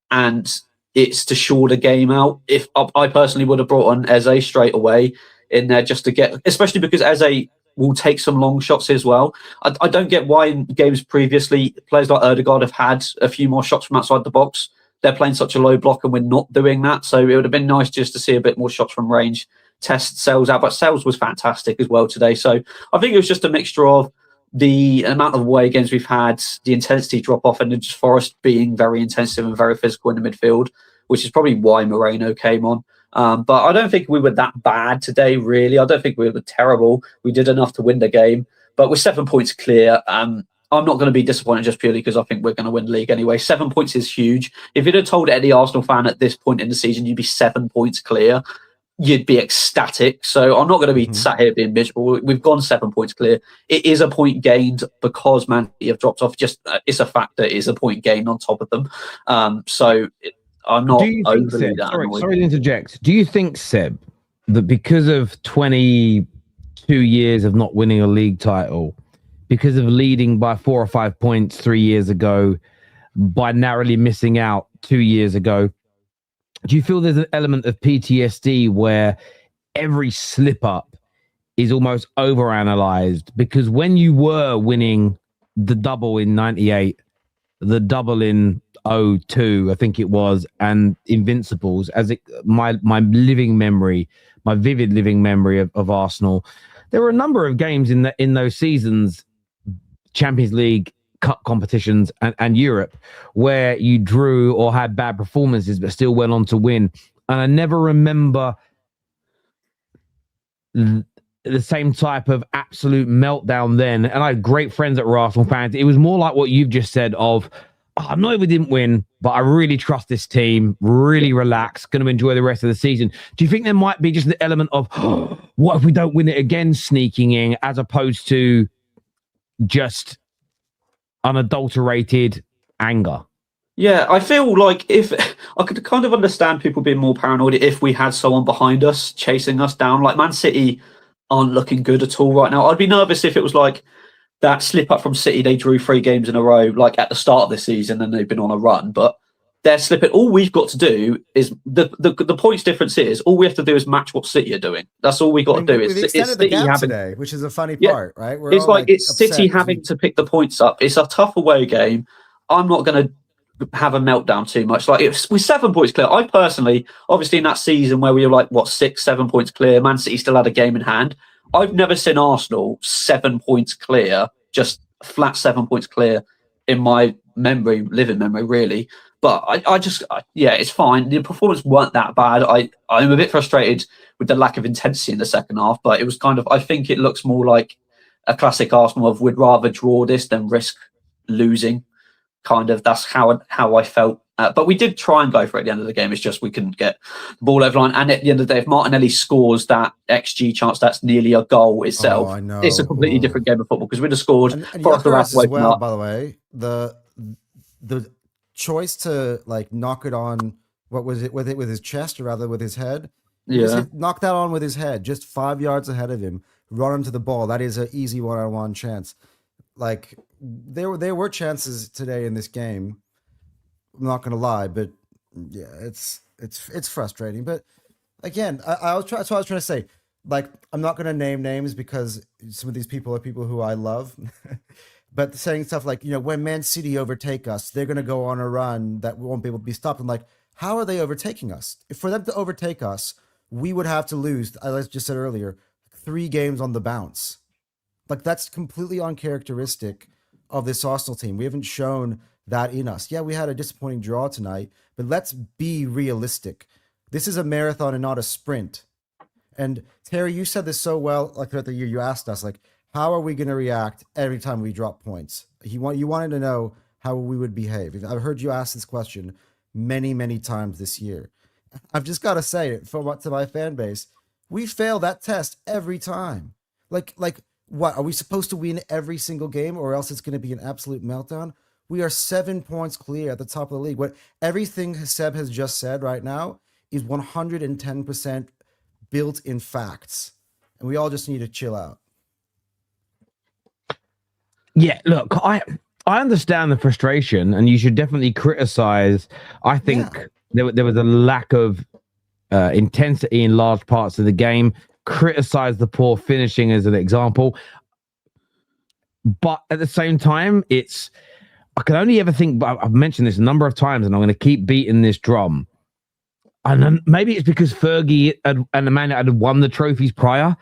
and it's to short a game out. If I personally would have brought on Eze straight away in there just to get, especially because Eze will take some long shots as well. I don't get why in games previously players like Erdegaard have had a few more shots from outside the box. They're playing such a low block and we're not doing that. So it would have been nice just to see a bit more shots from range, test Sells out. But Sells was fantastic as well today. So I think it was just a mixture of the amount of away games we've had, the intensity drop off, and just Forest being very intensive and very physical in the midfield, which is probably why Moreno came on. But I don't think we were that bad today, really. I don't think we were terrible. We did enough to win the game, but we're 7 points clear. I'm not going to be disappointed just purely because I think we're going to win the league anyway. 7 points is huge. If you'd have told any Arsenal fan at this point in the season you'd be 7 points clear, you'd be ecstatic. So I'm not going to be sat here being miserable. We've gone 7 points clear. It is a point gained because Man City have dropped off. Just it's a fact that it is a point gained on top of them. I'm not overly that annoyed. Sorry to interject. Do you think, Seb, that because of 22 years of not winning a league title, because of leading by 4 or 5 points 3 years ago, by narrowly missing out 2 years ago, do you feel there's an element of PTSD where every slip up is almost overanalyzed? Because when you were winning the double in 98, the double in 02, I think it was, and Invincibles, my living memory, my vivid living memory of Arsenal, there were a number of games in those seasons, Champions League, cup competitions and Europe, where you drew or had bad performances but still went on to win. And I never remember the same type of absolute meltdown then. And I had great friends that were Arsenal fans. It was more like what you've just said of, I'm not if we didn't win, but I really trust this team. Really relaxed. Going to enjoy the rest of the season. Do you think there might be just an element of what if we don't win it again sneaking in, as opposed to just unadulterated anger? Yeah, I feel like if I could kind of understand people being more paranoid if we had someone behind us chasing us down. Like Man City aren't looking good at all right now. I'd be nervous if it was like that slip up from City. They drew 3 games in a row, like at the start of the season, and they've been on a run. But they're slipping. All we've got to do is the points difference is all we have to do is match what City are doing. That's all we got to do. We've extended the gap today, which is a funny part, right? It's like it's City having to pick the points up. It's a tough away game. I'm not going to have a meltdown too much. Like we're 7 points clear. I personally, obviously, in that season where we were like 6-7 points clear, Man City still had a game in hand. I've never seen Arsenal 7 points clear, just flat 7 points clear in my living memory, really. But it's fine. The performance weren't that bad. I'm a bit frustrated with the lack of intensity in the second half, but it was kind of, I think it looks more like a classic Arsenal of we'd rather draw this than risk losing. Kind of, that's how I felt. But we did try and go for it at the end of the game. It's just we couldn't get the ball over line. And at the end of the day, if Martinelli scores that XG chance, that's nearly a goal itself. I know. It's a completely different game of football because we'd have scored. And Jokeris as well, by the way. The choice to like knock it on, what was it with his chest or rather with his head? Yeah, knock that on with his head, just 5 yards ahead of him. Run him to the ball. That is an easy one-on-one chance. Like there were chances today in this game. I'm not gonna lie, but yeah, it's frustrating. But again, that's what I was trying to say. Like, I'm not gonna name names because some of these people are people who I love. But saying stuff like, when Man City overtake us, they're gonna go on a run that won't be able to be stopped. I'm like, how are they overtaking us? If for them to overtake us, we would have to lose, as I just said earlier, 3 games on the bounce. Like, that's completely uncharacteristic of this Arsenal team. We haven't shown that in us. Yeah, we had a disappointing draw tonight, but let's be realistic. This is a marathon and not a sprint. And Terry, you said this so well, like throughout the year. You asked us, like, how are we going to react every time we drop points? You wanted to know how we would behave. I've heard you ask this question many, many times this year. I've just got to say it to my fan base. We fail that test every time. Like, what, are we supposed to win every single game or else it's going to be an absolute meltdown? We are 7 points clear at the top of the league. What everything Seb has just said right now is 110% built in facts. And we all just need to chill out. Yeah, look, I understand the frustration and you should definitely criticize. I think there was a lack of intensity in large parts of the game. Criticize the poor finishing as an example. But at the same time, I can only ever think, but I've mentioned this a number of times and I'm going to keep beating this drum. And maybe it's because Fergie and the man that had won the trophies prior.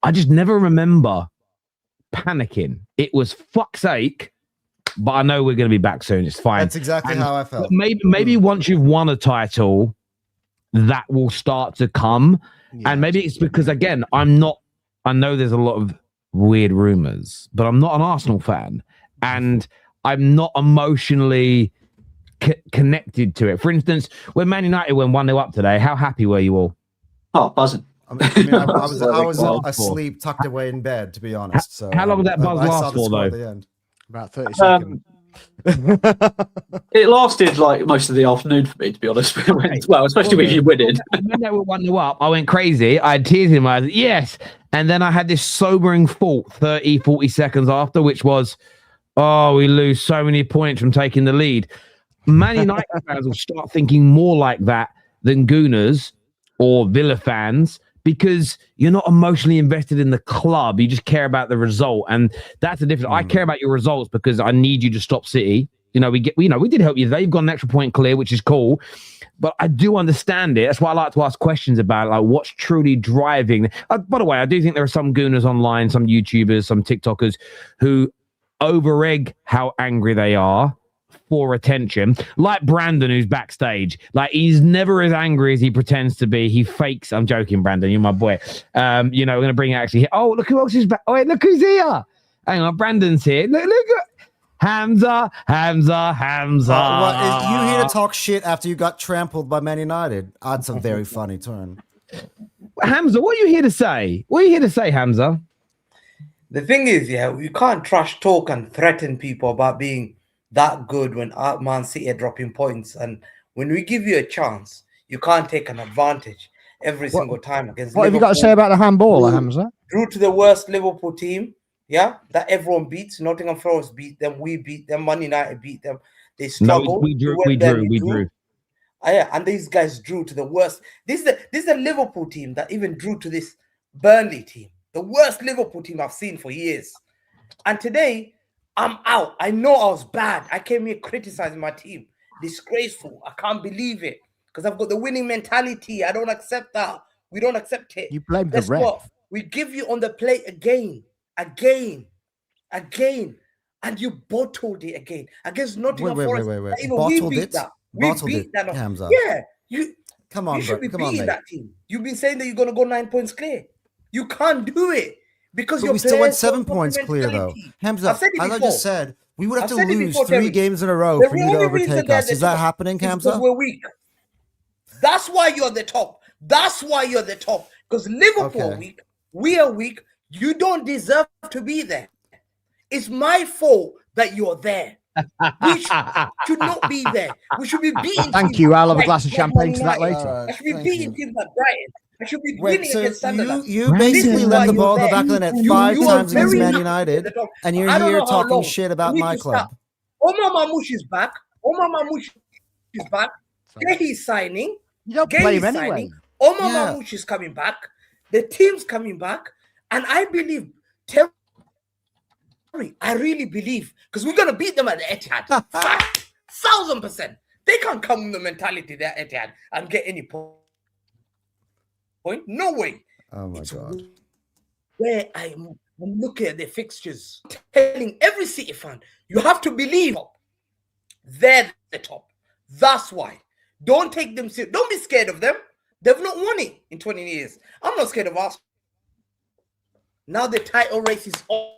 I just never remember panicking. It was fuck's sake, but I know we're going to be back soon. It's fine. That's exactly how I felt. Maybe once you've won a title, that will start to come. Yeah. And maybe it's because, again, I know there's a lot of weird rumors, but I'm not an Arsenal fan. And I'm not emotionally connected to it. For instance, when Man United went 1-0 up today, how happy were you all? Oh, buzzing. I was asleep, tucked away in bed, to be honest. So how long did that buzz last for, though? About 30 seconds. It lasted like most of the afternoon for me, to be honest. Well, especially if you win it. When they were 1-0 up, I went crazy. I had tears in my eyes. Yes. And then I had this sobering thought 30, 40 seconds after, which was, we lose so many points from taking the lead. Man United fans will start thinking more like that than Gooners or Villa fans, because you're not emotionally invested in the club. You just care about the result. And that's the difference. I care about your results because I need you to stop City. We did help you today. You've got an extra point clear, which is cool. But I do understand it. That's why I like to ask questions about it, like what's truly driving. By the way, I do think there are some Gooners online, some YouTubers, some TikTokers who over-egg how angry they are for attention, like Bradon, who's backstage. Like, he's never as angry as he pretends to be. He fakes. I'm joking, Bradon, you're my boy. We're gonna bring it actually here. Oh, look who else is back. Oh, wait, look who's here. Hang on, Brandon's here. Look Hamza. What is you here to talk shit after you got trampled by Man United? That's a very funny turn. Hamza, what are you here to say? What are you here to say, Hamza? The thing is, yeah, you can't trash talk and threaten people about being that good when Man City are dropping points. And when we give you a chance, you can't take an advantage every single time against What Liverpool. have you got to say about the handball, Hamza? Drew to the worst Liverpool team, yeah, that everyone beats. Nottingham Forest beat them. We beat them. Man United beat them. They struggled. We drew. Yeah, and these guys drew to the worst. This is a Liverpool team that even drew to this Burnley team, the worst Liverpool team I've seen for years. And today, I'm out. I know I was bad. I came here criticizing my team. Disgraceful. I can't believe it because I've got the winning mentality. I don't accept that. We don't accept it. You blame the Guess ref. what? We give you on the plate again, and you bottled it again against Nottingham Forest. Wait. Even Bottled we beat it? that. We Bottled beat it, that. Hamza. Yeah, you should be beating that team. You've been saying that you're going to go 9 points clear. You can't do it because But we still went 7 points clear, though. Hamza, as I just said, we would have to lose 3 games in a row for you to overtake us. Is that happening, Hamza? We're weak. That's why you're the top. Because Liverpool are weak. We are weak. You don't deserve to be there. It's my fault that you're there. We should not be there. We should be beating. Thank you. I'll have a glass of champagne to that later. I should be beating teams like Brighton. I should be winning against Sunderland. You basically left the ball in the back of the net 5 times against Man United, and you're here talking shit about my club. Omar Mamouche is back. He's signing. You don't play him anyway. Omar Mamouche is coming back. The team's coming back. And I believe, I really believe, because we're going to beat them at the Etihad. 1,000%. They can't come with the mentality there at Etihad and get any point. No way. Oh, my God. Where I'm looking at the fixtures, telling every City fan, you have to believe they're the top. That's why. Don't take them seriously. Don't be scared of them. They've not won it in 20 years. I'm not scared of us. Now the title race is on.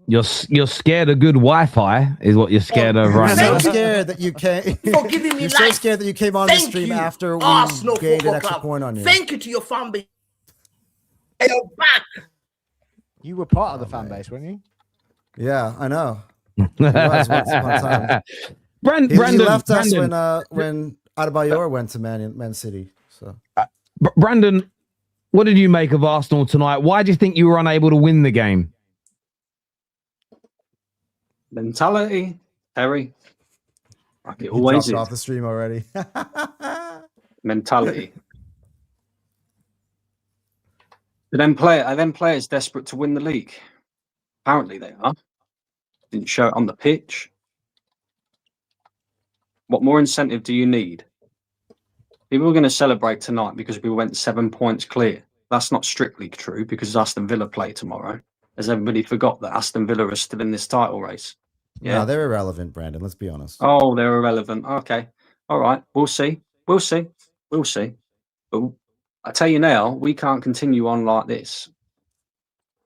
You're scared of good Wi-Fi, is what you're scared of right now. You're so scared that you came. For giving me You're life. so scared that you came on the stream after we Arsenal gained an Football extra Club. point on you. Thank you to your fan base. You're back. You were part of the fan base, weren't you? Yeah, I know. He was once upon a time. Brandon, he left us when Adebayor went to Man City. So, Brandon, what did you make of Arsenal tonight? Why do you think you were unable to win the game? Mentality, Harry. Like it he always dropped is. off the stream already. Mentality. Are them players desperate to win the league? Apparently they are. Didn't show it on the pitch. What more incentive do you need? People are going to celebrate tonight because we went 7 points clear. That's not strictly true because Aston Villa play tomorrow. Has everybody forgot that Aston Villa are still in this title race? Yeah, they're irrelevant, Brandon. Let's be honest. Oh, they're irrelevant. Okay. All right. We'll see. But I tell you now, we can't continue on like this.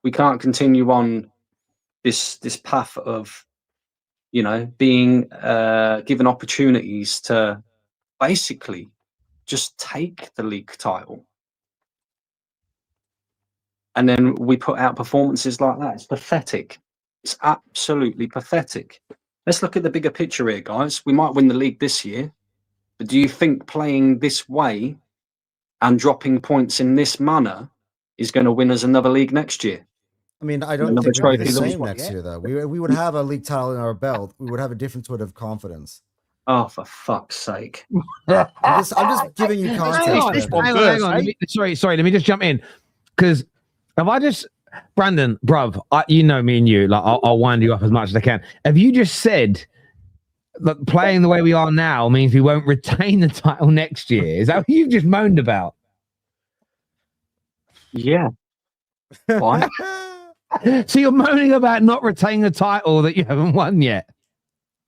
We can't continue on this path of, being given opportunities to basically just take the league title. And then we put out performances like that. It's pathetic. It's absolutely pathetic. Let's look at the bigger picture here, guys. We might win the league this year, but do you think playing this way and dropping points in this manner is going to win us another league next year? I mean, I don't think it would be the same next year, though. We would have a league title in our belt. We would have a different sort of confidence. Oh, for fuck's sake. I'm just giving you context. Hang on. Sorry. Let me just jump in. Because have I just... Brandon, bruv, you know me and you. Like, I'll wind you up as much as I can. Have you just said that playing the way we are now means we won't retain the title next year? Is that what you've just moaned about? Yeah. Why? So you're moaning about not retaining the title that you haven't won yet?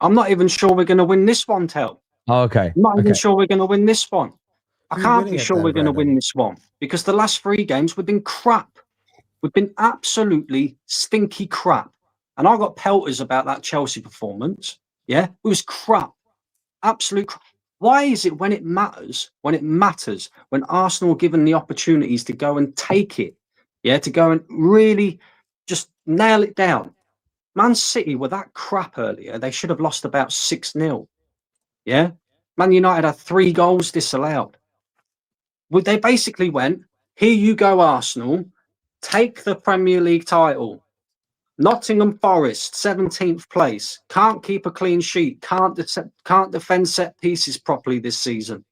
I'm not even sure we're going to win this one, Tel. Oh, okay. I'm not even sure we're going to win this one. I can't be sure we're going to win this one because the last 3 games we've been crap. We've been absolutely stinky crap. And I got pelters about that Chelsea performance. Yeah, it was crap. Absolute crap. Why is it when it matters, when Arsenal are given the opportunities to go and take it, to go and really just nail it down? Man City were that crap earlier. They should have lost about 6-0. Yeah? Man United had 3 goals disallowed. Well, they basically went, here you go, Arsenal, take the Premier League title. Nottingham Forest, 17th place. Can't keep a clean sheet. Can't defend set pieces properly this season.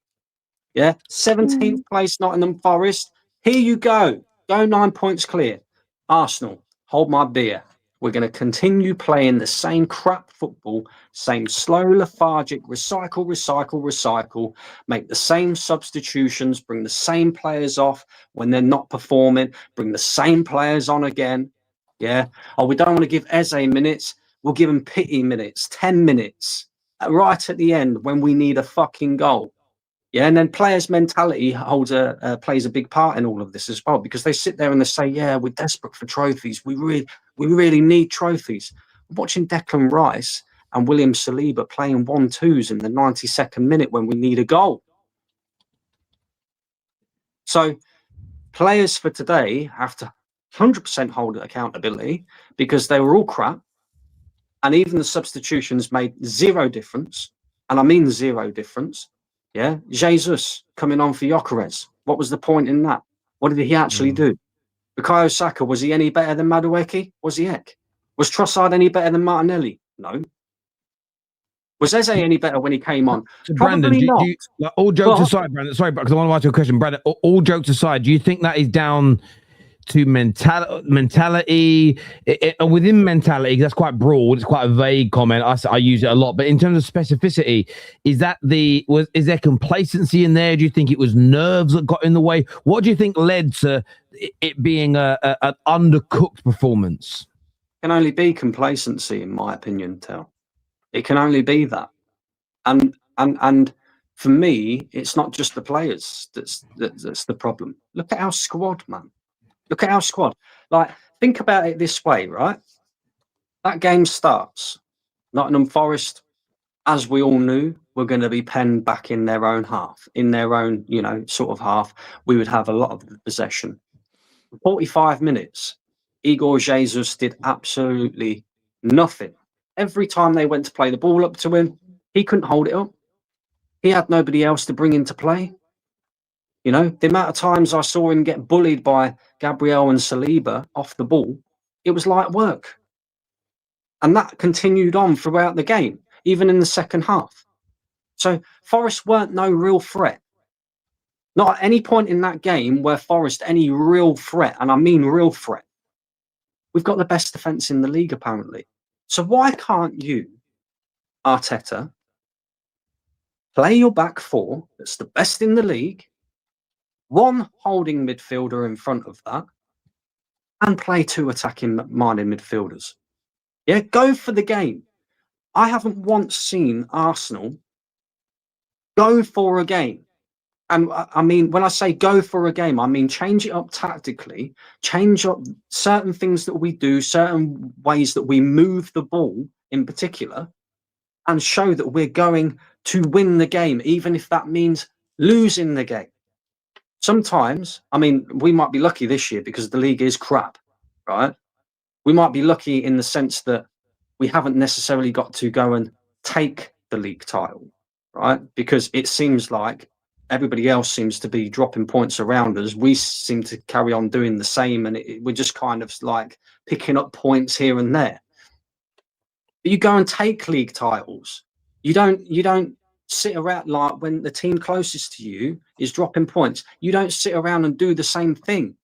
Yeah, 17th place, Nottingham Forest. Here you go. Go 9 points clear. Arsenal, hold my beer. We're going to continue playing the same crap football, same slow, lethargic, recycle, make the same substitutions, bring the same players off when they're not performing, bring the same players on again. Yeah. Oh, we don't want to give Eze minutes. We'll give him pity minutes, 10 minutes, right at the end when we need a fucking goal. Yeah. And then players' mentality plays a big part in all of this as well, because they sit there and they say, yeah, we're desperate for trophies. We really need trophies. I'm watching Declan Rice and William Saliba playing 1-2s in the 92nd minute when we need a goal. So players for today have to 100% hold accountability, because they were all crap. And even the substitutions made zero difference. And I mean zero difference. Yeah. Jesus coming on for Gyökeres. What was the point in that? What did he actually do? Bukayo Saka, was he any better than Madueke? Was he heck? Was Trossard any better than Martinelli? No. Was Eze any better when he came on? So Brandon, all jokes aside, Brandon, sorry, because I want to ask you a question. Brandon, all jokes aside, do you think that is down to mentality? And within mentality, that's quite broad. It's quite a vague comment. I use it a lot. But in terms of specificity, is there complacency in there? Do you think it was nerves that got in the way? What do you think led to it being an undercooked performance? It can only be complacency, in my opinion, Tel. It can only be that. And for me, it's not just the players that's the problem. Look at our squad, man. Look at our squad. Like, think about it this way, right? That game starts. Nottingham Forest, as we all knew, were going to be penned back in their own half, in their own, sort of half. We would have a lot of possession. 45 minutes, Igor Jesus did absolutely nothing. Every time they went to play the ball up to him, he couldn't hold it up. He had nobody else to bring into play. The amount of times I saw him get bullied by Gabriel and Saliba off the ball, it was light work. And that continued on throughout the game, even in the second half. So Forest weren't no real threat. Not at any point in that game were Forest any real threat, and I mean real threat. We've got the best defence in the league, apparently. So why can't you, Arteta, play your back four that's the best in the league, one holding midfielder in front of that, and play 2 attacking-minded midfielders? Yeah, go for the game. I haven't once seen Arsenal go for a game. And I mean, when I say go for a game, I mean change it up tactically, change up certain things that we do, certain ways that we move the ball in particular, and show that we're going to win the game, even if that means losing the game. Sometimes, I mean, we might be lucky this year because the league is crap, right? We might be lucky in the sense that we haven't necessarily got to go and take the league title, right? Because it seems like everybody else seems to be dropping points around us. We seem to carry on doing the same, and we're just kind of like picking up points here and there. But you go and take league titles. You don't sit around like when the team closest to you is dropping points. You don't sit around and do the same thing.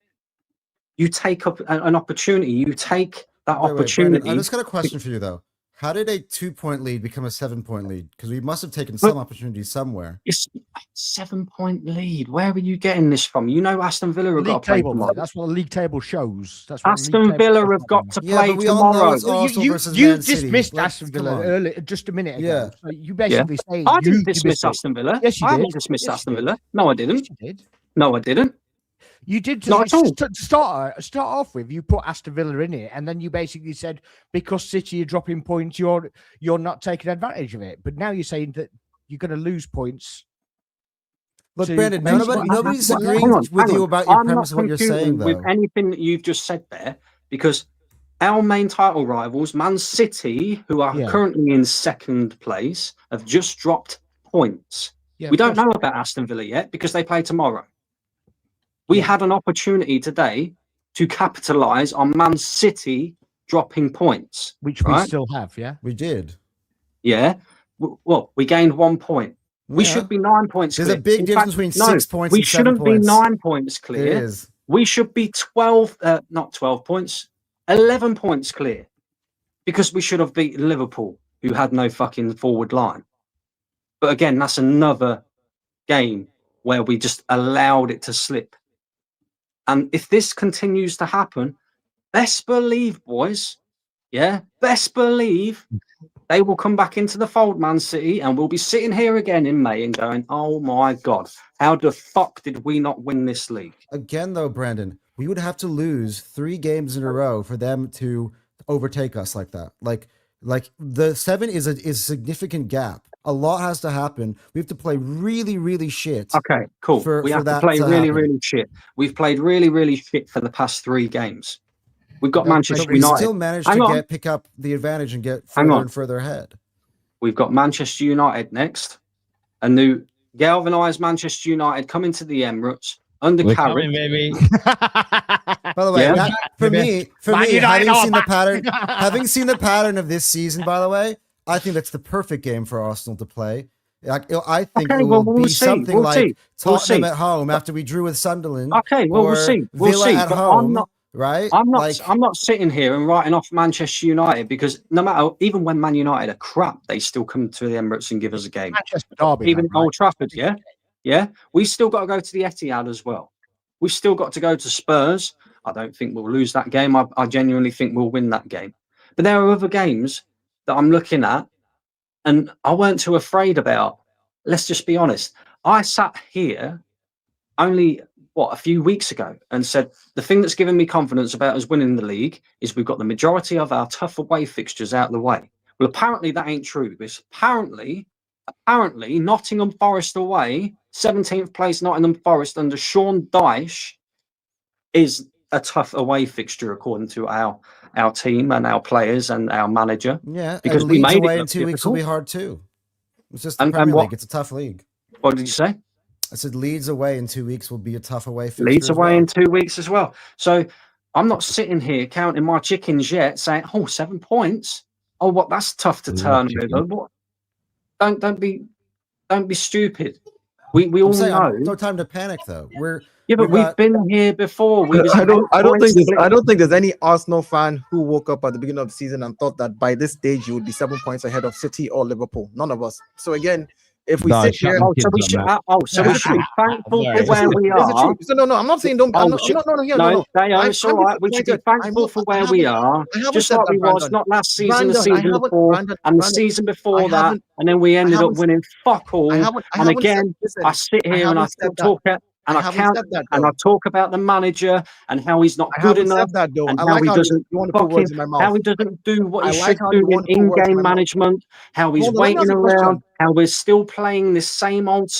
You take up an opportunity. You take that opportunity. Brandon, I just got a question for you though. How did a 2-point lead become a 7-point lead? Because we must have taken some opportunities somewhere. It's a 7-point lead. Where are you getting this from? Aston Villa have got to play tomorrow. That's what the league table shows. That's what Aston Villa have got to play tomorrow. You dismissed Aston Villa earlier, just a minute ago. Yeah. So you basically say I didn't dismiss Aston Villa. Yes, you did. I haven't dismissed Aston Villa. No, I didn't. Yes, you did. No, I didn't. You did Not at all. to start off with. You put Aston Villa in it, and then you basically said because City are dropping points, you're not taking advantage of it. But now you're saying that you're going to lose points. Look, Brandon, nobody's agreeing with you about your premise of what you're saying, though. With anything that you've just said there, because our main title rivals, Man City, who are currently in second place, have just dropped points. Yeah, we don't know about Aston Villa yet because they play tomorrow. We had an opportunity today to capitalise on Man City dropping points. Which we still have, yeah? We did. Yeah. Well, we gained 1 point. We should be 9 points clear. There's a big difference between 6 points and 7 points. We shouldn't be 9 points clear. There is. We should be 11 points clear. Because we should have beaten Liverpool, who had no fucking forward line. But again, that's another game where we just allowed it to slip. And if this continues to happen, best believe, boys, best believe they will come back into the fold, Man City, and we'll be sitting here again in May and going, oh my God, how the fuck did we not win this league? Again, though, Brandon, we would have to lose 3 games in a row for them to overtake us like that. Like the 7 is a significant gap. A lot has to happen. We have to play really, really shit. Okay, cool. We have to play really, really shit. We've played really, really shit for the past 3 games. We've got Manchester United. We still managed to pick up the advantage and get further and further ahead. We've got Manchester United next. A new galvanised Manchester United coming to the Emirates under Carrick. Baby. By the way, for me, having seen the pattern of this season, by the way, I think that's the perfect game for Arsenal to play. I think it will be something like Tottenham at home after we drew with Sunderland. Okay, well, we'll see. Villa at home, right? I'm not sitting here and writing off Manchester United because no matter, even when Man United are crap, they still come to the Emirates and give us a game. Manchester Derby, even Old Trafford, yeah. We still got to go to the Etihad as well. We've still got to go to Spurs. I don't think we'll lose that game. I genuinely think we'll win that game. But there are other games that I'm looking at and I weren't too afraid about. Let's just be honest. I sat here only, a few weeks ago and said, the thing that's given me confidence about us winning the league is we've got the majority of our tough away fixtures out of the way. Well, apparently that ain't true. Because apparently Nottingham Forest away, 17th place Nottingham Forest under Sean Dyche is a tough away fixture according to our team and our players and our manager. Yeah, because and we Leeds made away it in 2 weeks will be hard too. It's just and, the Premier what, League. It's a tough league. What did you say? I said Leeds away in 2 weeks will be a tough away fixture. Leeds away in 2 weeks as well. So I'm not sitting here counting my chickens yet, saying, 7 points. Oh, what? That's tough to turn over. What? Don't be stupid. We all know. No time to panic though. We've been here before. I don't think there's any Arsenal fan who woke up at the beginning of the season and thought that by this stage you would be 7 points ahead of City or Liverpool. None of us. So again, if we sit here, so we should be thankful for where we are. So no, I'm not saying don't. No, it's all right. We should be thankful for where we are, just like we was not last season, the season before, and the season before that, and then we ended up winning fuck all. And again, I sit here and I talk at. And I talk about the manager and how he's not good enough, and how he doesn't do what he should do in in-game management, how he's waiting around, how we're still playing this same old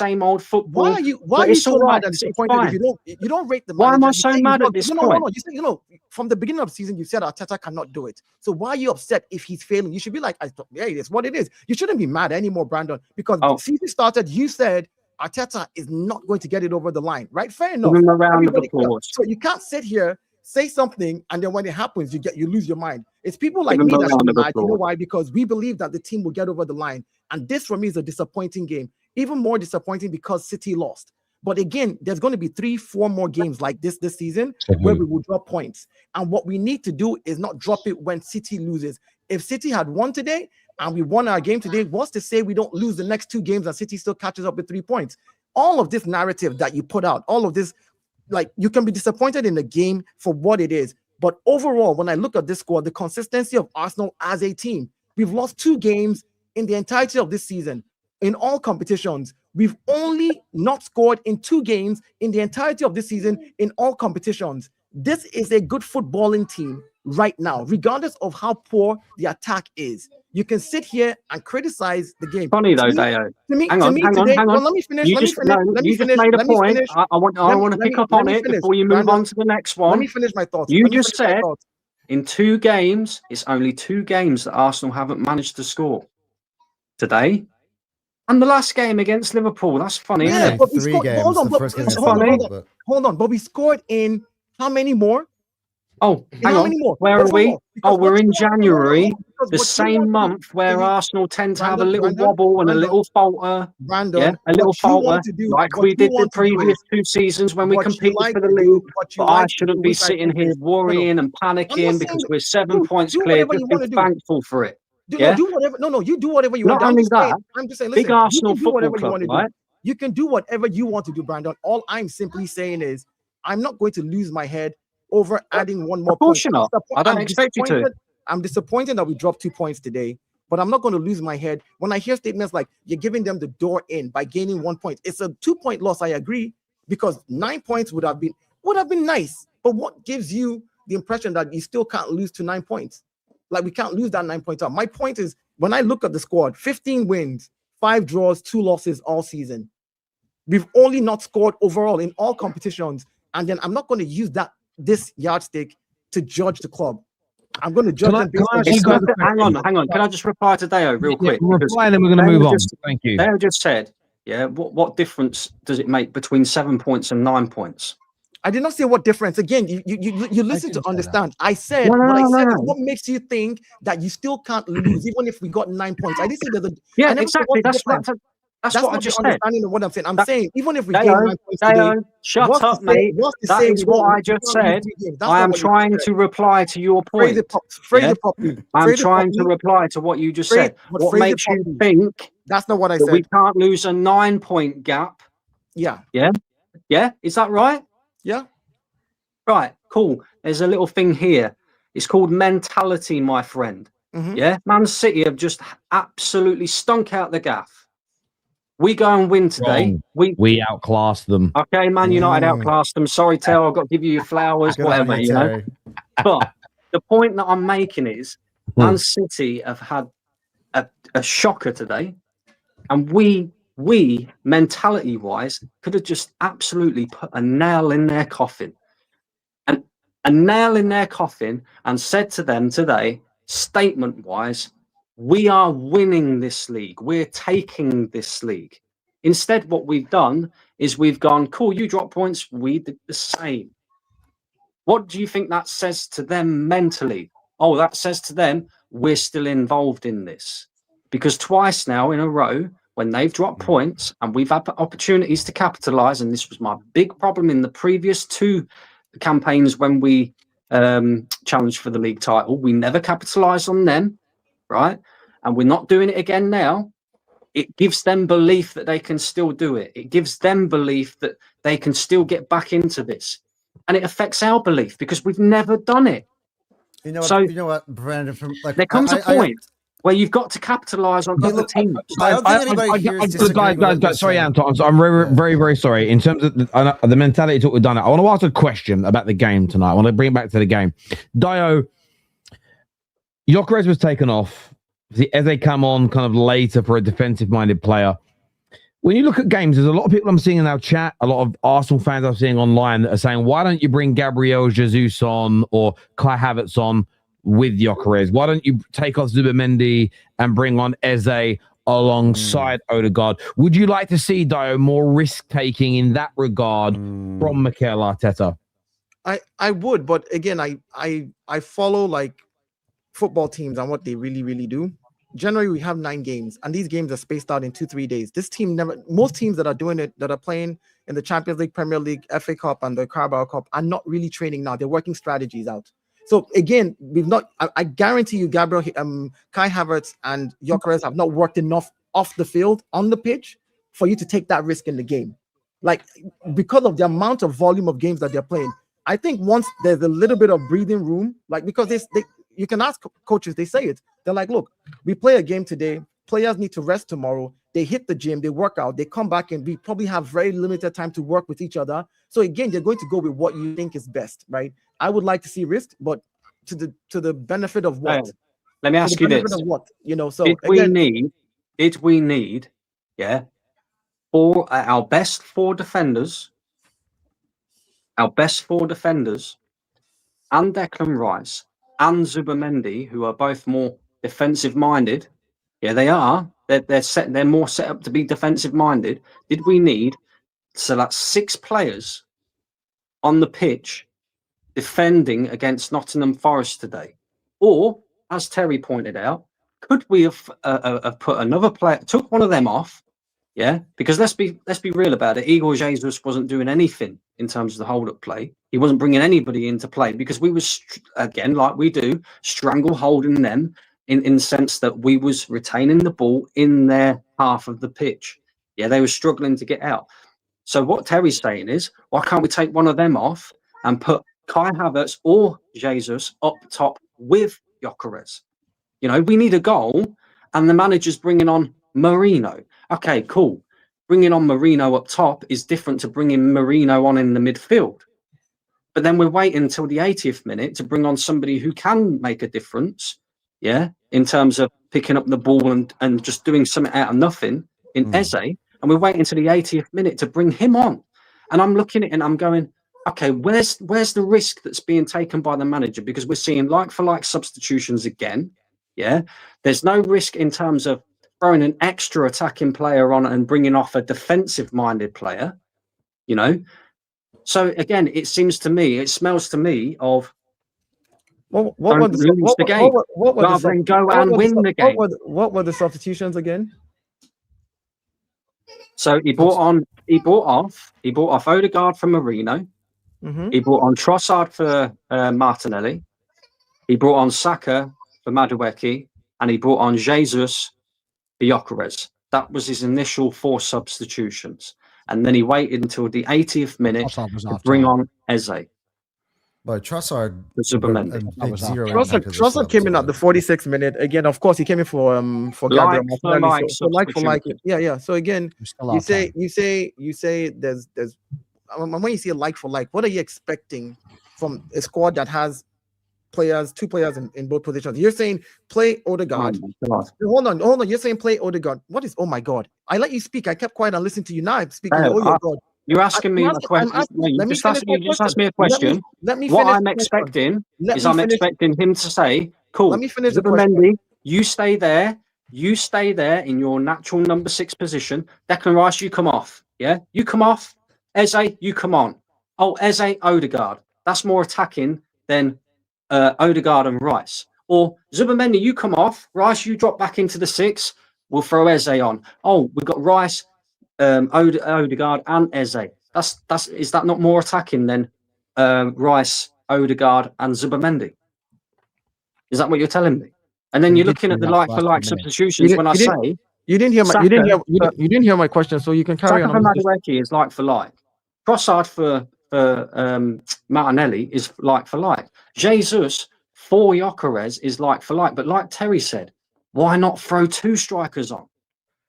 football. Why are you so mad and disappointed if you don't rate the manager? Why am I so mad at this point? No. From the beginning of the season, you said Arteta cannot do it. So why are you upset if he's failing? You should be like, hey, it's what it is. You shouldn't be mad anymore, Bradon, because the season started, you said Arteta is not going to get it over the line, right? Fair enough. So you can't sit here, say something, and then when it happens, you lose your mind. It's people like me that should be mad. You know why? Because we believe that the team will get over the line. And this for me is a disappointing game. Even more disappointing because City lost. But again, there's going to be 3-4 more games like this season where we will drop points. And what we need to do is not drop it when City loses. If City had won today, and we won our game today, what's to say we don't lose the next 2 games and City still catches up with 3 points? All of this narrative that you put out, all of this, like, you can be disappointed in the game for what it is. But overall, when I look at this squad, the consistency of Arsenal as a team, we've lost 2 games in the entirety of this season. In all competitions, We've only not scored in 2 games in the entirety of this season in all competitions. This is a good footballing team right now, regardless of how poor the attack is. You can sit here and criticize the game. Funny though, Dayo. Hang on. Well, let me finish. You just made a point. I want to pick up on it before you move on to the next one. Let me finish my thoughts. You just said in 2 games, it's only 2 games that Arsenal haven't managed to score. Today and the last game against Liverpool. That's funny, isn't it? But 3 games. Hold on, but we scored in how many more? Oh, hang on. Where are we? Oh, we're in January, the same month where Arsenal tend to have a little wobble and a little falter. Yeah, a little falter, like we did the previous 2 seasons when we competed for the league. But I shouldn't be sitting here worrying and panicking because we're 7 points clear. Just be thankful for it. Do whatever. No, you do whatever you want. Not only that, I'm just saying, listen, big Arsenal football club, right? You can do whatever you want to do, Brandon. All I'm simply saying is I'm not going to lose my head over adding one more Of course you're not. I don't expect you to. I'm disappointed that we dropped 2 points today, but I'm not going to lose my head when I hear statements like you're giving them the door in by gaining 1 point. It's a 2-point loss, I agree, because 9 points would have been nice. But what gives you the impression that you still can't lose to 9 points? Like we can't lose that 9 points up. My point is, when I look at the squad, 15 wins, 5 draws, 2 losses all season. We've only not scored overall in all competitions. And then I'm not going to use this yardstick to judge the club. I'm going to judge them based on... Hang on. Can I just reply to Dayo real quick? Reply and then we're going to move on. Thank you. Dayo just said, what difference does it make between 7 points and 9 points? I did not say what difference. Again, you listen to understand. I said what makes you think that you still can't lose even if we got 9 points. I didn't say that. Exactly. That's what I just said. Understanding of what I'm saying. I'm saying even if we get 9 points today, shut up, mate. That is what I just said. I am trying to reply to your point. Phrase it properly. I'm trying to reply to what you just said. What makes you think that's not what I said? We can't lose a 9-point gap. Yeah. Is that right? Yeah. Right, cool. There's a little thing here. It's called mentality, my friend. Mm-hmm. Yeah, Man City have just absolutely stunk out the gaff. We go and win today. We outclassed them. Okay, Man United outclassed them. Sorry, Tell, I've got to give you your flowers, whatever, you know. But the point that I'm making is Man City have had a shocker today, and we mentality-wise could have just absolutely put a nail in their coffin. And a nail in their coffin and said to them today, statement-wise, we are winning this league. We're taking this league. Instead, what we've done is we've gone, cool, you drop points, we did the same. What do you think that says to them mentally? Oh, that says to them, we're still involved in this. Because twice now in a row, when they've dropped points and we've had opportunities to capitalize, and this was my big problem in the previous 2 campaigns when we challenged for the league title, we never capitalized on them, right? And we're not doing it again now. It gives them belief that they can still do it. It gives them belief that they can still get back into this. And it affects our belief because we've never done it. You know what, Brandon? There comes a point where you've got to capitalize on other teams. I don't think anybody here is disagreeing with guys, sorry, Anton. I'm very, very sorry. In terms of the mentality talk we've done, I want to ask a question about the game tonight. I want to bring it back to the game. Dayo, Gyökeres was taken off. As they come on kind of later for a defensive-minded player. When you look at games, there's a lot of people I'm seeing in our chat, a lot of Arsenal fans I'm seeing online that are saying, why don't you bring Gabriel Jesus on or Kai Havertz on with Gyökeres? Why don't you take off Zubimendi and bring on Eze alongside Odegaard? Would you like to see, Dayo, more risk-taking in that regard from Mikel Arteta? I would, but again, I follow like football teams and what they really, really do. Generally, we have 9 games, and these games are spaced out in 2-3 days. This team most teams that are doing it, that are playing in the Champions League, Premier League, FA Cup, and the Carabao Cup are not really training now. They're working strategies out. So again, I guarantee you, Gabriel, Kai Havertz and Gyökeres have not worked enough off the field, on the pitch, for you to take that risk in the game. Like, because of the amount of volume of games that they're playing, I think once there's a little bit of breathing room, like, because you can ask coaches, they say it. They're like, look, we play a game today. Players need to rest tomorrow. they hit the gym, they work out, they come back, and we probably have very limited time to work with each other. So again, you're going to go with what you think is best, right? I would like to see risk, but to the benefit of what? Let me ask you this: of what, so did we need, yeah, for our best four defenders, and Declan Rice and Zubamendi, who are both more defensive minded? Yeah, they are. They're more set up to be defensive minded. Did we need that's 6 players on the pitch defending against Nottingham Forest today? Or, as Terry pointed out, could we have put another player, took one of them off? Yeah, because let's be real about it. Igor Jesus wasn't doing anything in terms of the hold-up play. He wasn't bringing anybody into play because we was, again, like we do, strangle holding them in the sense that we was retaining the ball in their half of the pitch. Yeah, they were struggling to get out. So what Terry's saying is, why can't we take one of them off and put Kai Havertz or Jesus up top with Gyökeres? We need a goal, and the manager's bringing on Marino. Okay, cool. Bringing on Marino up top is different to bringing Marino on in the midfield. But then we're waiting until the 80th minute to bring on somebody who can make a difference, yeah, in terms of picking up the ball and just doing something out of nothing in Eze. And we're waiting until the 80th minute to bring him on. And I'm looking at it and I'm going, okay, where's the risk that's being taken by the manager? Because we're seeing like-for-like substitutions again, yeah? There's no risk in terms of throwing an extra attacking player on and bringing off a defensive-minded player, So again, it smells to me of what were the substitutions again? So he brought off Odegaard for Marino. Mm-hmm. He brought on Trossard for Martinelli. He brought on Saka for Madueke, and he brought on Jesus for Gyökeres. That was his initial 4 substitutions. And then he waited until the 80th minute to bring on Eze. But Trossard came in at the 46th minute. Again, of course, he came in for Gabriel Martinelli. So like for like, yeah. So again, you say there's when you say like for like, what are you expecting from a squad that has 2 players in both positions? You're saying play Odegaard. Hold on. You're saying play Odegaard. What is? Oh my God! I let you speak. I kept quiet and listened to you. Now I'm speaking. Oh your God! You're asking me a question. You just asked me a question. What I'm expecting is I'm expecting him to say, "Cool, let me finish the Mendy, you stay there. You stay there in your natural number 6 position. Declan Rice, you come off. Yeah, you come off. Eze, you come on. Oh, Eze, Odegaard. That's more attacking than Odegaard and Rice. Or Zubamendi, you come off. Rice, you drop back into the 6. We'll throw Eze on. Oh, we've got Rice, Odegaard, and Eze. Is that not more attacking than Rice, Odegaard, and Zubamendi? Is that what you're telling me? And then you're looking at the like-for-like substitutions. When I say you didn't hear my question, so you can carry on. Madueke is like-for-like. Trossard for Martinelli is like-for-like. Jesus for Gyökeres is like-for-like. But like Terry said, why not throw 2 strikers on?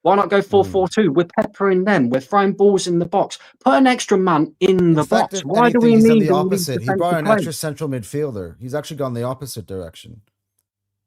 Why not go 4-4-2? We're peppering them. We're throwing balls in the box. Put an extra man in the box. Why do we need the opposite? He brought an extra central midfielder. He's actually gone the opposite direction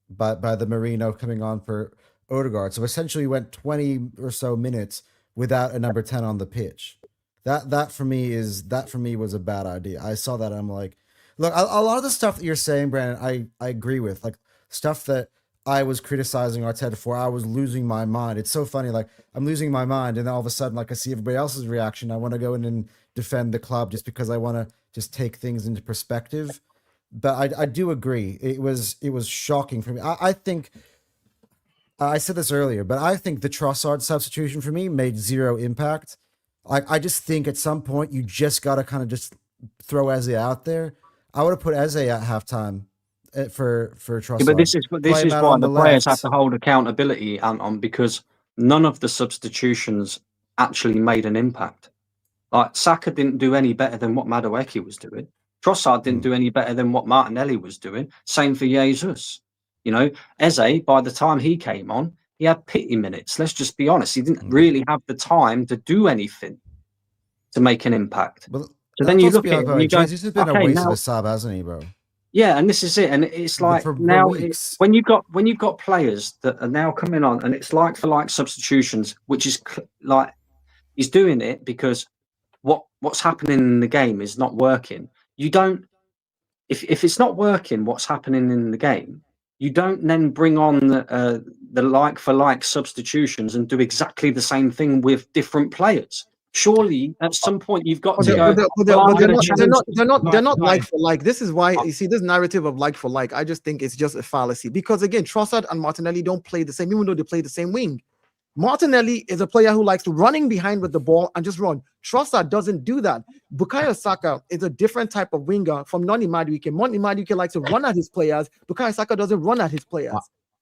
by the Marino coming on for Odegaard. So essentially, went 20 or so minutes without a number 10 on the pitch. That for me was a bad idea. I saw that. I'm like, look, a lot of the stuff that you're saying, Brandon, I agree with. Like stuff that I was criticizing Arteta for, I was losing my mind. It's so funny. Like I'm losing my mind, and then all of a sudden, like I see everybody else's reaction. I want to go in and defend the club just because I want to just take things into perspective. But I do agree. It was shocking for me. I think I said this earlier, but I think the Trossard substitution for me made 0 impact. I just think at some point you just got to kind of just throw Eze out there. I would have put Eze at halftime for Trossard. Yeah, but this is why the players have to hold accountability on, because none of the substitutions actually made an impact. Like Saka didn't do any better than what Madueke was doing. Trossard didn't do any better than what Martinelli was doing. Same for Jesus. Eze, by the time he came on, he had pity minutes. Let's just be honest. He didn't really have the time to do anything to make an impact. Well, so then you look at it and you go, Jesus has been a waste of a sub, hasn't he, bro? Yeah, and this is it. And it's like now when you've got players that are now coming on, and it's like for like substitutions, which is like he's doing it because what's happening in the game is not working. You don't if it's not working, what's happening in the game, you don't then bring on the like for like substitutions and do exactly the same thing with different players. Surely, at some point, you've got to go. They're not like for like. This is why you see this narrative of like for like. I just think it's just a fallacy because again, Trossard and Martinelli don't play the same, even though they play the same wing. Martinelli is a player who likes running behind with the ball and just run. Trossard doesn't do that. Bukayo Saka is a different type of winger from Noni Madueke. Noni Madueke likes to run at his players. Bukayo Saka doesn't run at his players.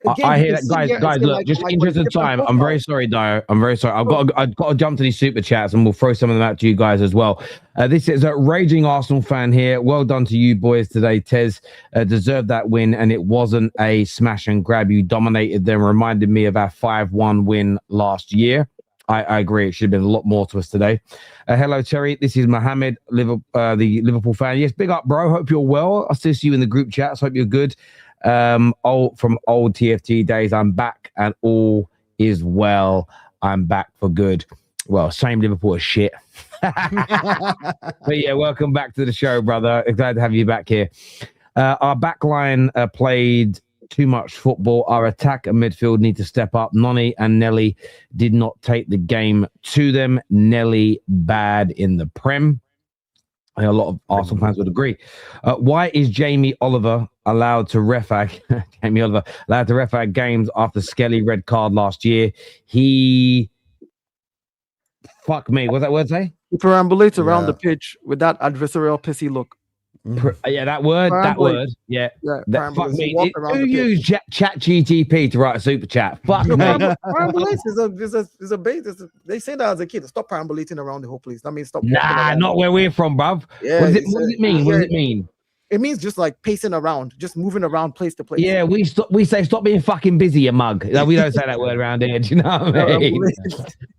Again, I hear that, guys. Look, just in interest of time, I'm very sorry, Dayo. I'm very sorry. I've got to jump to these super chats, and we'll throw some of them out to you guys as well. This is a raging Arsenal fan here. Well done to you boys today. Tez deserved that win, and it wasn't a smash and grab. You dominated them. Reminded me of our 5-1 win last year. I agree. It should have been a lot more to us today. Hello, Terry. This is Mohammed, the Liverpool fan. Yes, big up, bro. Hope you're well. I still see you in the group chats. Hope you're good. From old TFT days, I'm back and all is well. I'm back for good. Well, same Liverpool as shit. But yeah, welcome back to the show, brother. Glad to have you back here. Our back line played too much football. Our attack and midfield need to step up. Noni and Nelly did not take the game to them. Nelly bad in the Prem. A lot of Arsenal fans would agree. Why is Jamie Oliver allowed to refag games after Skelly red card last year? He fuck me. What's that word say? He perambulates around the pitch with that adversarial pissy look. Yeah, that word. Yeah. Fuck me. Who used Chat GTP to write a super chat? Fuck me. Perambulates is a bait. They say that as a kid. Stop perambulating around the whole place. That means stop. Nah, not where we're from, bruv. Yeah, what does it mean? What does it mean? It means just like pacing around, just moving around place to place. Yeah, we say stop being fucking busy, you mug. We don't say that word around here. Do you know what I mean?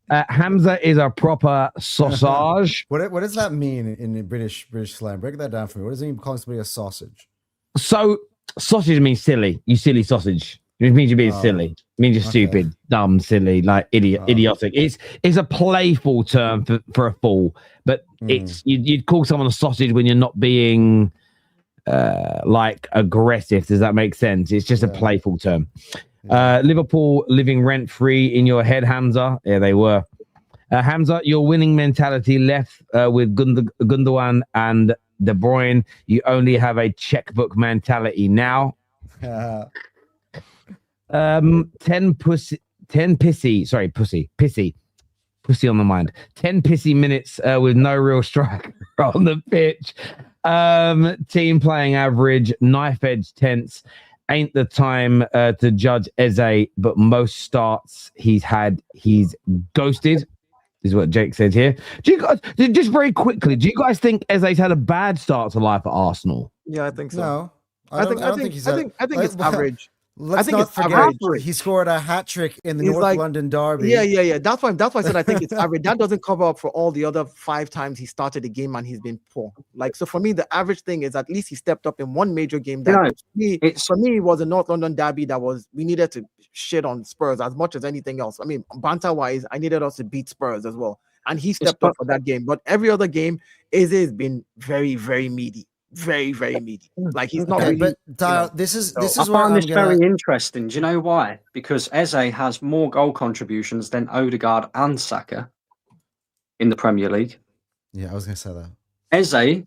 Hamza is a proper sausage. What does that mean in British slang? Break that down for me. What does it mean calling somebody a sausage? So sausage means silly. You silly sausage. It means you're being silly. It means you're stupid, dumb, silly, like idiotic. It's a playful term for a fool, but it's you'd call someone a sausage when you're not being like aggressive. Does that make sense? It's just a playful term. Liverpool living rent free in your head, Hamza. Yeah, they were. Hamza, your winning mentality left with Gundogan and De Bruyne. You only have a checkbook mentality now. 10 pussy on the mind. 10 pissy minutes with no real striker on the pitch. Team playing average, knife edge tense. Ain't the time to judge Eze, but most starts he's ghosted. Is what Jake said here. Do you guys, just very quickly, do you guys think Eze's had a bad start to life at Arsenal? Yeah, I think so. No, I think it's average. Let's not forget he scored a hat trick in the North London derby. Yeah. That's why I said I think it's average. That doesn't cover up for all the other 5 times he started the game and he's been poor. Like, so for me, the average thing is at least he stepped up in one major game. For me, it was a North London derby we needed to shit on Spurs as much as anything else. I mean, banter wise, I needed us to beat Spurs as well, and he stepped up for that game. But every other game, Eze has been very, very meaty. Very, very meaty. Like he's not really. But this is I find this very interesting. Do you know why? Because Eze has more goal contributions than Odegaard and Saka in the Premier League. Yeah, I was going to say that. Eze,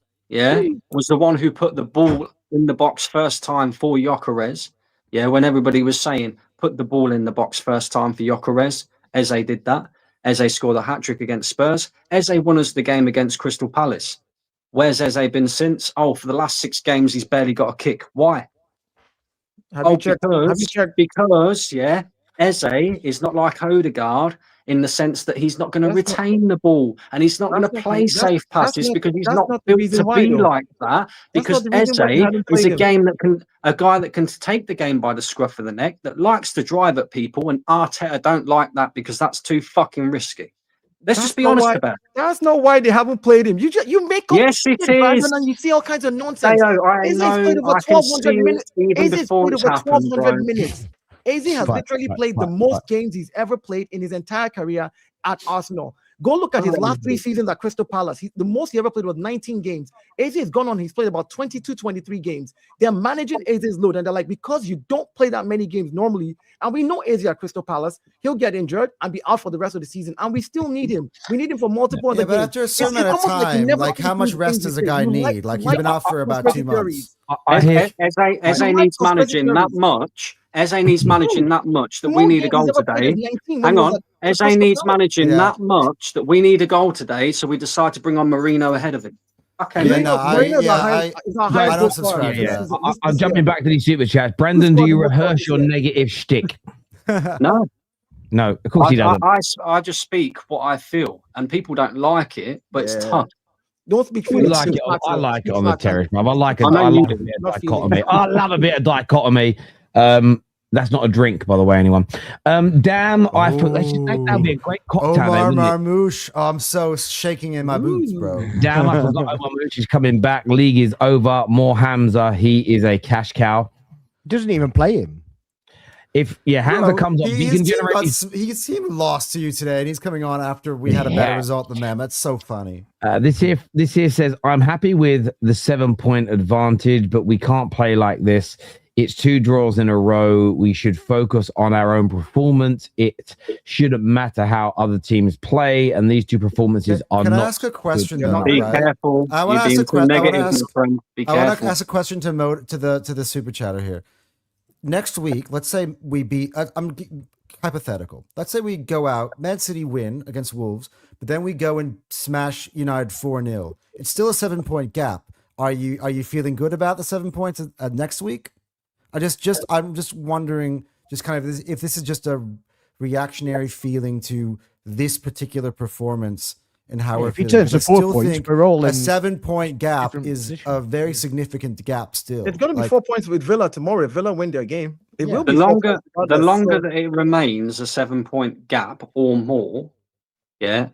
was the one who put the ball in the box first time for Gyökeres. Yeah, when everybody was saying put the ball in the box first time for Gyökeres, Eze did that. Eze scored a hat trick against Spurs. Eze won us the game against Crystal Palace. Where's Eze been since? Oh, for the last 6 games, he's barely got a kick. Why? Because Eze is not like Odegaard. in the sense that he's not going to retain the ball and he's not going to play safe passes because he's not built to be like that. Because Eze is a guy that can take the game by the scruff of the neck, that likes to drive at people, and Arteta don't like that because that's too fucking risky. Let's just be honest about it. That's not why they haven't played him. You make up yes, it is, and you see all kinds of nonsense. Dayo, I know. I can see it even before it's happened, bro. minutes. Eze has literally played the most games he's ever played in his entire career at Arsenal. Go look at his last 3 seasons at Crystal Palace. The most he ever played was 19 games. Eze has gone on. He's played about 22, 23 games. They're managing Eze's load, and they're like, because you don't play that many games normally, and we know Eze at Crystal Palace, he'll get injured and be out for the rest of the season, and we still need him. We need him for multiple other games. But after a certain amount of time, like how much rest does a guy need? Like he's been out for about 2 months. Eze needs managing that much. Eze needs managing that much that we need a goal today. Hang on. Eze needs managing that much that we need a goal today, so we decide to bring on Marino ahead of him. Okay, I'm jumping back to these super chats. Brandon, do you rehearse your negative shtick? No. No, of course he doesn't. I just speak what I feel, and people don't like it, but it's tough. Don't speak for I like it on the terrace, bruv. I like a bit of dichotomy. I love a bit of dichotomy. That's not a drink, by the way, anyone. Damn, I thought that would be a great cocktail. Omar Marmouche. Oh, I'm so shaking in my boots, bro. Damn, I forgot Omar Marmouche is coming back. League is over. More Hamza. He is a cash cow. Doesn't even play him. If Hamza comes on, he can generate. He seemed lost to you today, and he's coming on after we had a better result than them. That's so funny. This here says, I'm happy with the 7-point advantage, but we can't play like this. It's 2 draws in a row. We should focus on our own performance. It shouldn't matter how other teams play, and these 2 performances are not. Can I ask a question? Though, be careful. I want to ask a question. I want to ask a question to the super chatter here. Next week, let's say we beat. I'm hypothetical. Let's say we go out, Man City win against Wolves, but then we go and smash United 4-0. It's still a 7-point gap. Are you feeling good about the 7 points next week? I'm just wondering, just kind of if this is just a reactionary feeling to this particular performance and how we're feeling. If he turns to 4 points, we're all in a 7-point gap is a very significant gap still. It's going to be 4 points with Villa tomorrow. If Villa win their game, it will be the longer that it remains a 7-point gap or more. Yeah.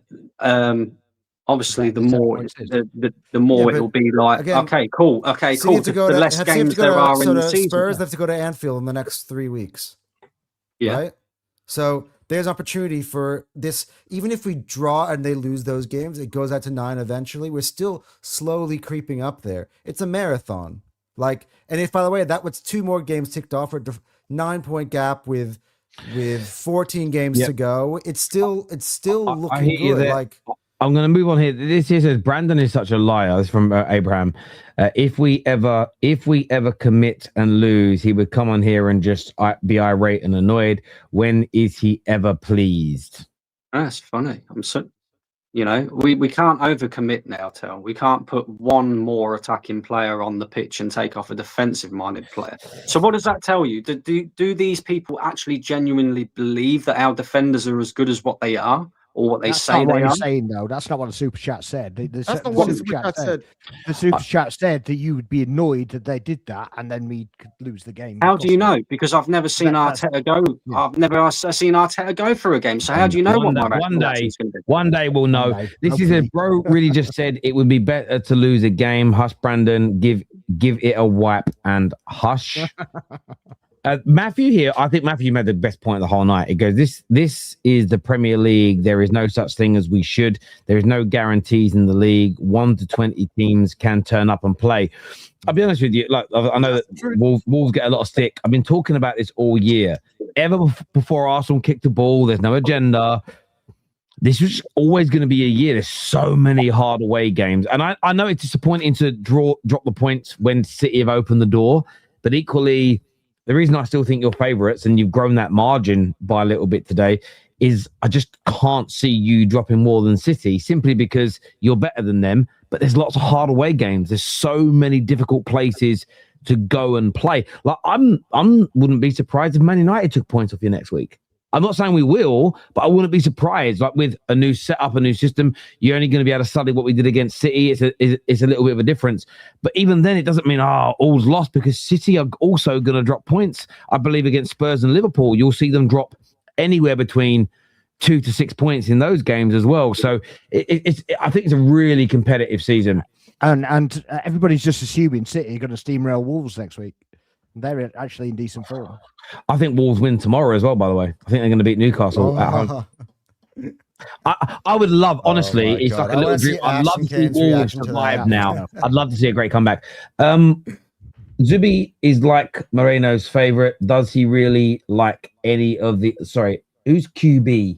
Obviously, the more it will be like, again, okay, cool. The less games there are in the season. Spurs have to go to Anfield in the next 3 weeks. Yeah. Right? So there's opportunity for this. Even if we draw and they lose those games, it goes out to 9 eventually. We're still slowly creeping up there. It's a marathon. And if, by the way, that was 2 more games ticked off, or 9-point gap with 14 games to go, it's still looking good. I'm going to move on here. This here says Brandon is such a liar. This is from Abraham. If we ever commit and lose, he would come on here and just be irate and annoyed. When is he ever pleased? That's funny. We can't overcommit now, Tel. We can't put 1 more attacking player on the pitch and take off a defensive-minded player. So what does that tell you? Do these people actually genuinely believe that our defenders are as good as what they are? Or what they say they are. Saying, though. That's not what the super chat said. That's not what the super chat said. The super chat said that you would be annoyed that they did that, and then we could lose the game. How do you know? Because I've never seen Arteta go. Yeah. I've never seen Arteta go for a game. So how do you know what my reaction is going to be? One day we'll know. This is a bro. Really, just said it would be better to lose a game. Hush, Brandon. Give it a wipe and hush. Matthew here, I think Matthew made the best point of the whole night. It goes, this is the Premier League. There is no such thing as we should. There is no guarantees in the league. 1 to 20 teams can turn up and play. I'll be honest with you. I know that Wolves get a lot of stick. I've been talking about this all year. Ever before Arsenal kicked the ball, there's no agenda. This was always going to be a year. There's so many hard away games. And I know it's disappointing to drop the points when City have opened the door. But equally, the reason I still think you're favourites and you've grown that margin by a little bit today is I just can't see you dropping more than City simply because you're better than them. But there's lots of hard away games. There's so many difficult places to go and play. I wouldn't be surprised if Man United took points off you next week. I'm not saying we will, but I wouldn't be surprised. Like with a new setup, a new system, you're only going to be able to study what we did against City. It's a little bit of a difference. But even then, it doesn't mean all's lost, because City are also going to drop points. I believe against Spurs and Liverpool, you'll see them drop anywhere between 2 to 6 points in those games as well. So I think it's a really competitive season. And everybody's just assuming City are going to steamroll Wolves next week. They're actually in decent form. I think Wolves win tomorrow as well, by the way. I think they're going to beat Newcastle at home. I would love, honestly, it's God. like a little dream. I'd love to see Wolves survive now. I'd love to see a great comeback. Zubi is like Moreno's favourite. Does he really like any of the... Sorry, who's QB?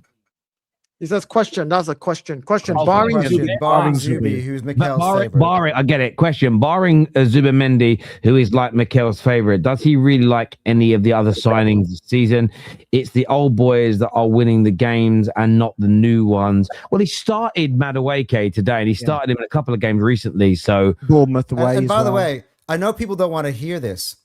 He says question. That's a question. Oh, Barring question. Zubi. Barring Zubi, who's Mikel's favorite. Barring, I get it. Question. Barring Zubimendi, who is like Mikel's favourite, does he really like any of the other signings this season? It's the old boys that are winning the games and not the new ones. Well, he started Madueke today, and he started him in a couple of games recently. So Bournemouth away. And by the way, I know people don't want to hear this,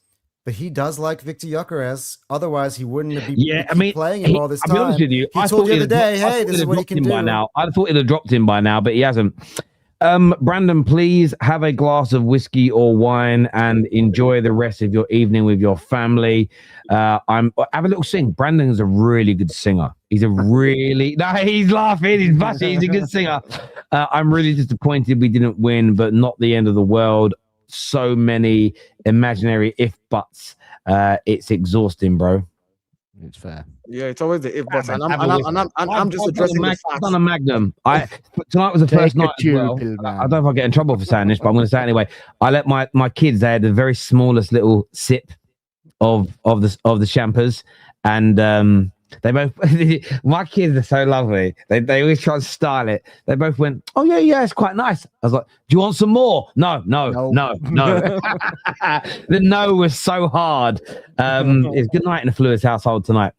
but he does like Victor Gyökeres. Otherwise, he wouldn't be playing him all this time. I'll be honest with you. He told you the other day, hey, this is what he can do. I thought he'd have dropped him by now, but he hasn't. Brandon, please have a glass of whiskey or wine and enjoy the rest of your evening with your family. Have a little sing. Brandon is a really good singer. He's he's laughing. He's fussy. He's a good singer. I'm really disappointed we didn't win, but not the end of the world. So many imaginary if buts. It's exhausting, bro. It's fair. Yeah, it's always the if buts, and I'm just addressing the facts. I've done a magnum. Tonight was the first night as well. I don't know if I get in trouble for saying this, but I'm going to say it anyway. I let my kids. They had the very smallest little sip of the champers, and they both. My kids are so lovely. They always try to style it. They both went, "Oh yeah, it's quite nice." I was like, "Do you want some more?" No. The no was so hard. It's good night in the Fluids household tonight.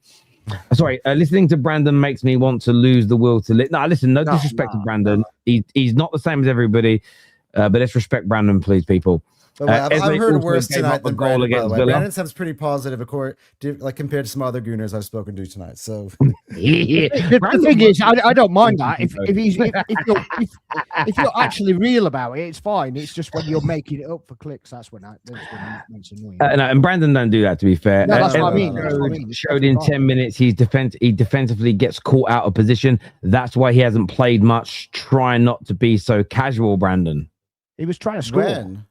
Sorry, listening to Brandon makes me want to lose the will to live. No, listen, no disrespect to Brandon. He's not the same as everybody, but let's respect Brandon, please, people. I've heard worse tonight than Brandon, by the way. Brandon sounds pretty positive, compared to some other Gooners I've spoken to tonight. So the thing is, I don't mind that. If you're actually real about it, it's fine. It's just when you're making it up for clicks, that's when it makes it annoying. And Brandon don't do that, to be fair. No, that's what I mean. Showed in 10 minutes, he defensively gets caught out of position. That's why he hasn't played much. Try not to be so casual, Brandon. He was trying to score. When?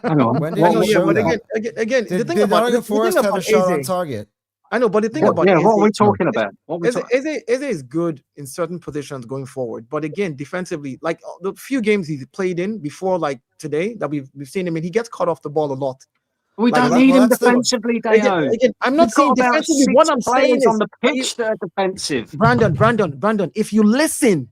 When did again, the thing about Forest have a shot on target. I know, but the thing about Eze, what are we talking about? Eze is good in certain positions going forward, but again, defensively, like the few games he's played in before, like today that we've seen him in, he gets cut off the ball a lot. We don't need him defensively, Dayo. Again, I'm not saying defensively. What I'm saying is on the pitch that are defensive. Brandon, if you listen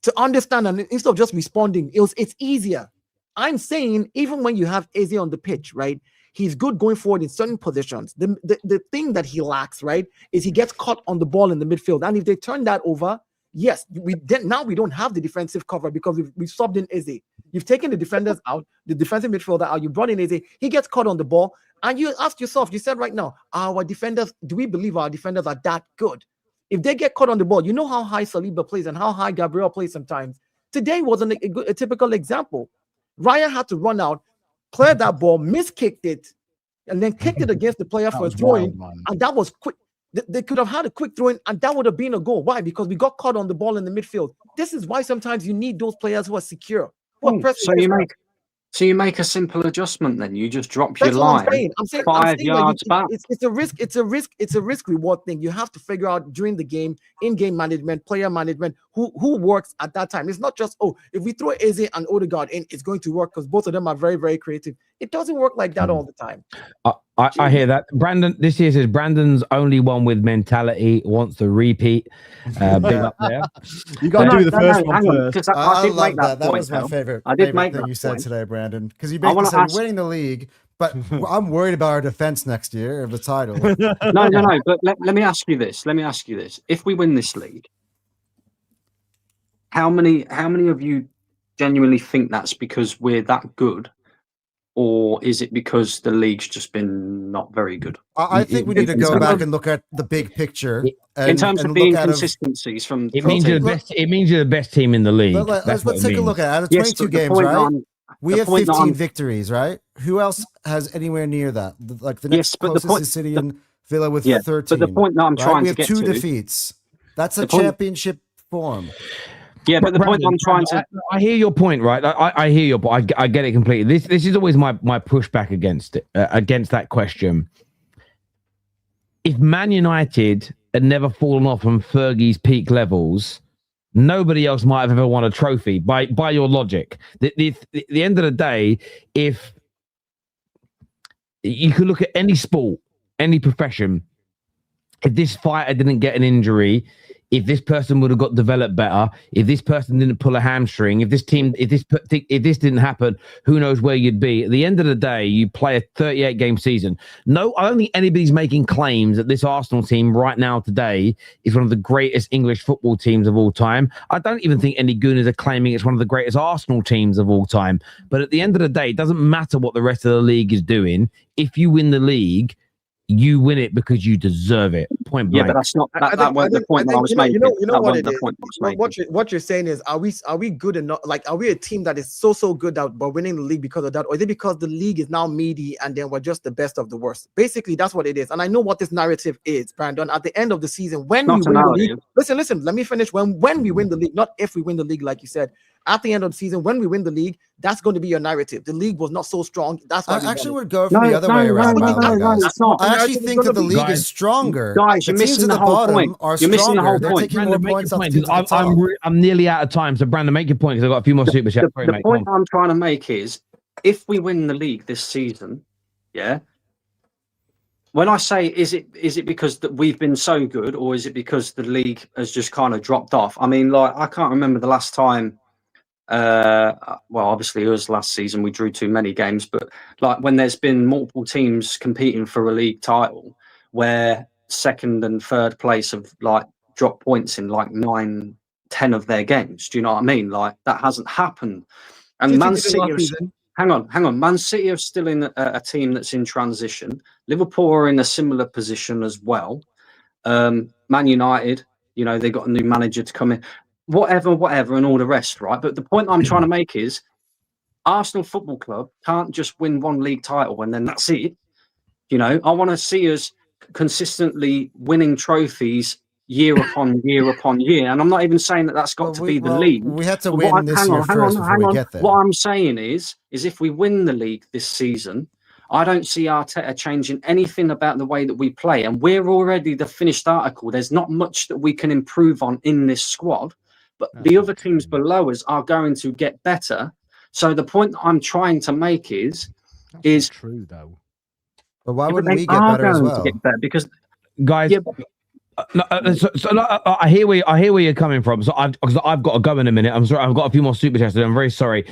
to understand and instead of just responding, it's easier. I'm saying even when you have Eze on the pitch, right? He's good going forward in certain positions. The thing that he lacks, right, is he gets caught on the ball in the midfield. And if they turn that over, yes, we don't have the defensive cover because we've subbed in Eze. You've taken the defenders out, the defensive midfielder out, you brought in Eze, he gets caught on the ball, and you ask yourself, you said right now, our defenders, do we believe our defenders are that good? If they get caught on the ball, you know how high Saliba plays and how high Gabriel plays sometimes. Today wasn't a typical example. Ryan had to run out, clear that ball, miskicked it, and then kicked it against the player for a throw-in, and that was quick. They could have had a quick throw-in, and that would have been a goal. Why? Because we got caught on the ball in the midfield. This is why sometimes you need those players who are secure. So you make a simple adjustment then. You just drop your line. I'm saying 5 yards back. It's a risk. It's a risk reward thing. You have to figure out during the game, in-game management, player management, who works at that time. It's not just if we throw Eze and Odegaard in, it's going to work because both of them are very, very creative. It doesn't work like that all the time. I hear that. Brandon, this year says Brandon's only one with mentality, wants to repeat. Big up there. You got to do the first one first. I did make that point. That was my favorite. I did make thing that you said point today, Brandon, because you basically said winning the league, but I'm worried about our defense next year of the title. No. But let me ask you this. If we win this league, how many of you genuinely think that's because we're that good? or is it because the league's just been not very good? I think we need to go back and look at the big picture. In terms of the inconsistencies from it means you're the best. It means you're the best team in the league. Let's take a look at it. Out of 22 games, right? We have 15 victories, right? Who else has anywhere near that? Like the next closest is City and Villa with 13. But the point that I'm trying to get to, we have 2 defeats. That's a championship form. Yeah, but the point I'm trying to... I hear your point, right? I hear your point. I get it completely. This is always my pushback against it, against that question. If Man United had never fallen off from Fergie's peak levels, nobody else might have ever won a trophy. By your logic, the end of the day, if you could look at any sport, any profession, if this fighter didn't get an injury, if this person would have got developed better, if this person didn't pull a hamstring, if this didn't happen, who knows where you'd be. At the end of the day, you play a 38-game season. No, I don't think anybody's making claims that this Arsenal team right now today is one of the greatest English football teams of all time. I don't even think any gooners are claiming it's one of the greatest Arsenal teams of all time. But at the end of the day, it doesn't matter what the rest of the league is doing. If you win the league, you win it because you deserve it. Point blank. Yeah, but that's not that wasn't the point I was making. You know what it is. What you're saying is, are we good enough? Like, are we a team that is so good that we're winning the league because of that, or is it because the league is now meaty and then we're just the best of the worst? Basically, that's what it is. And I know what this narrative is, Brandon. At the end of the season, when we win the league, listen. Let me finish. When we win the league, not if we win the league, like you said. At the end of the season, when we win the league, that's going to be your narrative. The league was not so strong. That's why I actually would go from the other way around. I actually think that the league is stronger. Guys, you're missing the whole point. You're missing the whole point. Brandon, make your point. I'm nearly out of time, so Brandon, make your point because I've got a few more super chats. The point I'm trying to make is, if we win the league this season, when I say is it because that we've been so good, or is it because the league has just kind of dropped off? I mean, like, I can't remember the last time. Well, obviously it was last season. We drew too many games, but like when there's been multiple teams competing for a league title, where second and third place have like dropped points in like 9-10 of their games. Do you know what I mean? Like, that hasn't happened. And Man City, hang on. Man City are still in a team that's in transition. Liverpool are in a similar position as well. Man United, they got a new manager to come in. Whatever, and all the rest, right? But the point I'm trying to make is, Arsenal Football Club can't just win one league title and then that's it. I want to see us consistently winning trophies year upon year upon year. And I'm not even saying that that's got to be the league. We have to win this year first before we get there. What I'm saying is if we win the league this season, I don't see Arteta changing anything about the way that we play. And we're already the finished article. There's not much that we can improve on in this squad. But the other teams below us are going to get better. So the point I'm trying to make is true though. But why wouldn't we get better as well? Because guys, I hear where you're coming from. So I've got to go in a minute. I'm sorry. I've got a few more super chats. I'm very sorry.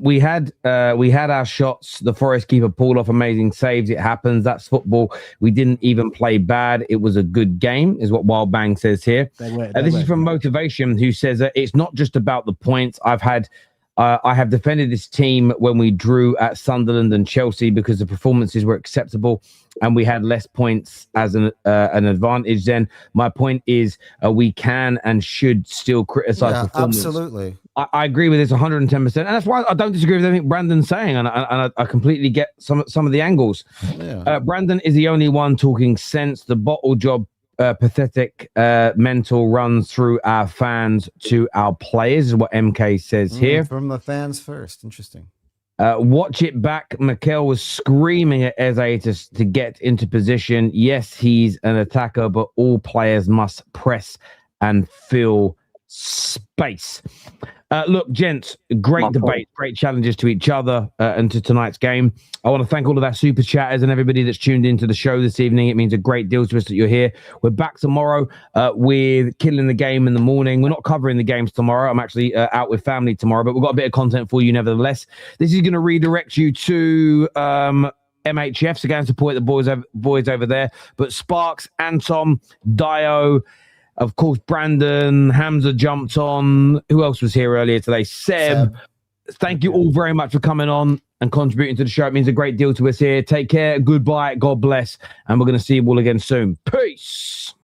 We had our shots. The Forest keeper pulled off amazing saves. It happens. That's football. We didn't even play bad. It was a good game, is what Wild Bang says here. This is from Motivation, who says that it's not just about the points. I have defended this team when we drew at Sunderland and Chelsea because the performances were acceptable and we had less points as an advantage. Then my point is we can and should still criticize performance. Absolutely. I agree with this 110%, and that's why I don't disagree with anything Brandon's saying, and I completely get some of the angles. Yeah. Brandon is the only one talking sense. The bottle job, pathetic mental runs through our fans to our players, is what MK says here. From the fans first. Interesting. Watch it back. Mikel was screaming at Eze to get into position. Yes, he's an attacker, but all players must press and fill space. Look, gents, great debate, great challenges to each other and to tonight's game. I want to thank all of our super chatters and everybody that's tuned into the show this evening. It means a great deal to us that you're here. We're back tomorrow with Killing the Game in the morning. We're not covering the games tomorrow. I'm actually out with family tomorrow, but we've got a bit of content for you nevertheless. This is going to redirect you to MHF, so go and support the boys over there. But Sparks, Anton, Dayo, of course, Brandon, Hamza jumped on. Who else was here earlier today? Seb. Thank you all very much for coming on. and contributing to the show. It means a great deal to us here. Take care. Goodbye. God bless. And we're going to see you all again soon. Peace.